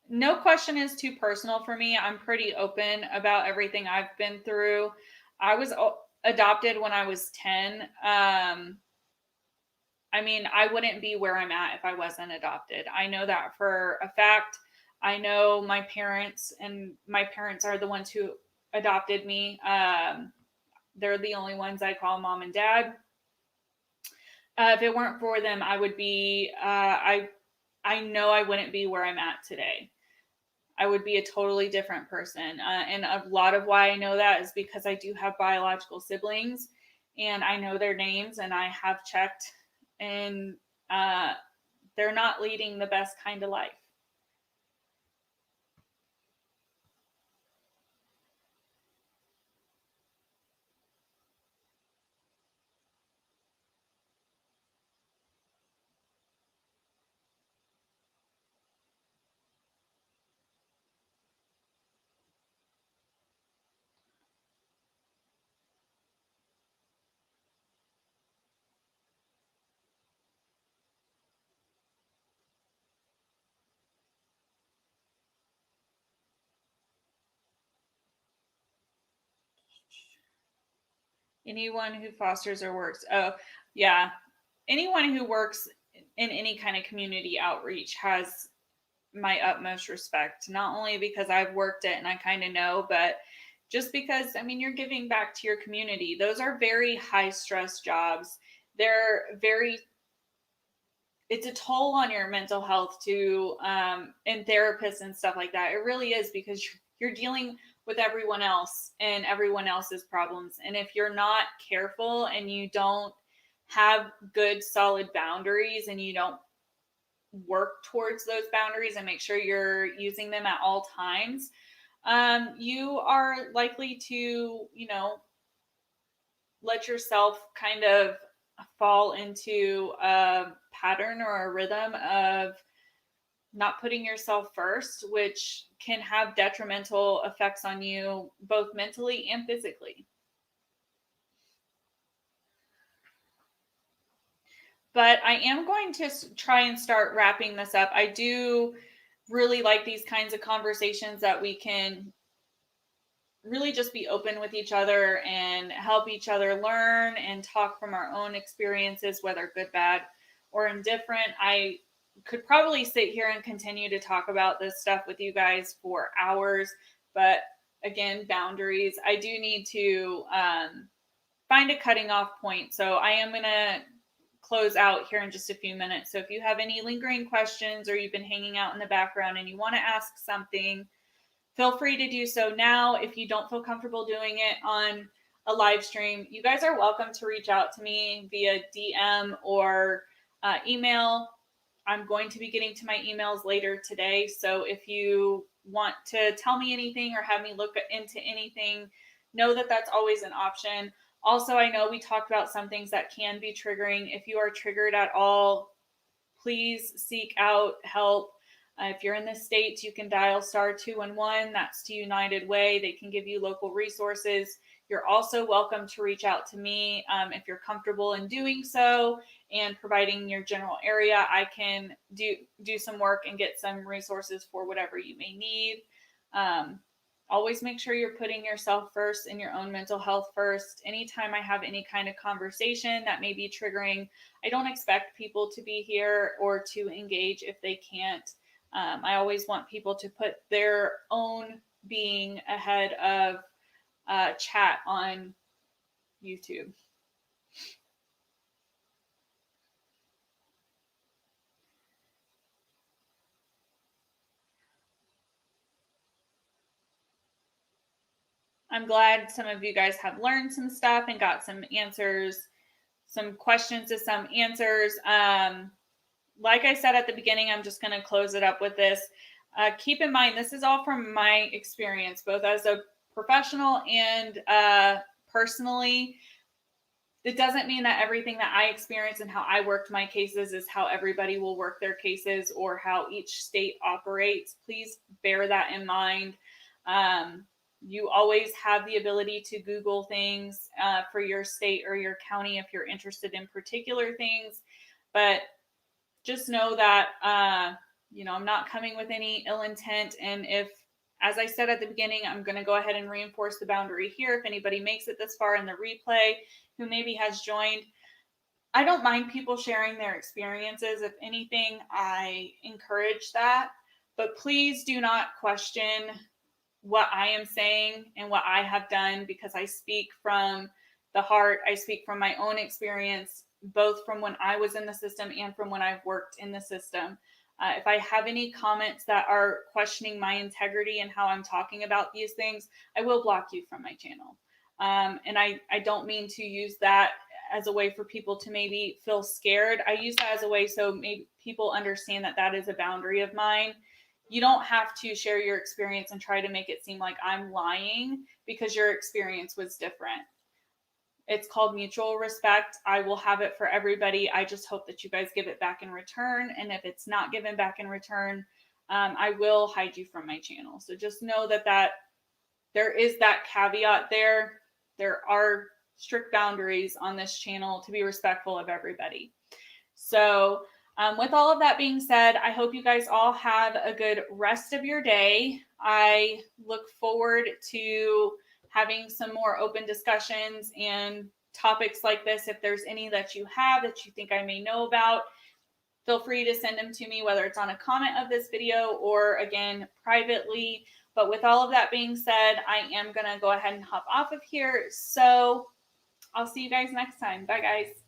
No question is too personal for me. I'm pretty open about everything I've been through. I was adopted when I was 10. I mean, I wouldn't be where I'm at if I wasn't adopted. I know that for a fact. I know my parents, and my parents are the ones who adopted me. They're the only ones I call mom and dad. If it weren't for them, I would be, I know I wouldn't be where I'm at today. I would be a totally different person. And a lot of why I know that is because I do have biological siblings and I know their names and I have checked, and uh, they're not leading the best kind of life. Anyone who fosters or works. Oh, yeah. Anyone who works in any kind of community outreach has my utmost respect, not only because I've worked it and I kind of know, but just because, I mean, you're giving back to your community. Those are very high stress jobs. They're very, it's a toll on your mental health too, and therapists and stuff like that. It really is, because you're dealing with everyone else and everyone else's problems. And if you're not careful and you don't have good solid boundaries and you don't work towards those boundaries and make sure you're using them at all times, you are likely to, let yourself kind of fall into a pattern or a rhythm of not putting yourself first, which can have detrimental effects on you both mentally and physically. But I am going to try and start wrapping this up. I do really like these kinds of conversations that we can really just be open with each other and help each other learn and talk from our own experiences, whether good, bad, or indifferent. I could probably sit here and continue to talk about this stuff with you guys for hours, but again, boundaries. I do need to find a cutting off point. So I am going to close out here in just a few minutes. So if you have any lingering questions or you've been hanging out in the background and you want to ask something, feel free to do so now. If you don't feel comfortable doing it on a live stream, you guys are welcome to reach out to me via DM or email. I'm going to be getting to my emails later today. So if you want to tell me anything or have me look into anything, know that that's always an option. Also, I know we talked about some things that can be triggering. If you are triggered at all, please seek out help. If you're in the States, you can dial *211. That's to United Way. They can give you local resources. You're also welcome to reach out to me if you're comfortable in doing so and providing your general area. I can do some work and get some resources for whatever you may need. Always make sure you're putting yourself first and your own mental health first. Anytime I have any kind of conversation that may be triggering, I don't expect people to be here or to engage if they can't. I always want people to put their own being ahead of chat on YouTube. I'm glad some of you guys have learned some stuff and got some answers, some questions to some answers. Like I said at the beginning, I'm just going to close it up with this. Keep in mind, this is all from my experience, both as a professional and personally. It doesn't mean that everything that I experience and how I worked my cases is how everybody will work their cases or how each state operates. Please bear that in mind. You always have the ability to Google things for your state or your county if you're interested in particular things. But just know that, I'm not coming with any ill intent. And if, as I said at the beginning, I'm going to go ahead and reinforce the boundary here. If anybody makes it this far in the replay who maybe has joined, I don't mind people sharing their experiences. If anything, I encourage that. But please do not question what I am saying and what I have done, because I speak from the heart. I speak from my own experience, both from when I was in the system and from when I've worked in the system. If I have any comments that are questioning my integrity and how I'm talking about these things, I will block you from my channel. And I don't mean to use that as a way for people to maybe feel scared. I use that as a way so maybe people understand that that is a boundary of mine. You don't have to share your experience and try to make it seem like I'm lying because your experience was different. It's called mutual respect. I will have it for everybody. I just hope that you guys give it back in return. And if it's not given back in return, I will hide you from my channel. So just know that there is that caveat there. There are strict boundaries on this channel to be respectful of everybody. So with all of that being said, I hope you guys all have a good rest of your day. I look forward to having some more open discussions and topics like this. If there's any that you have that you think I may know about, feel free to send them to me, whether it's on a comment of this video or again, privately. But with all of that being said, I am going to go ahead and hop off of here. So I'll see you guys next time. Bye, guys.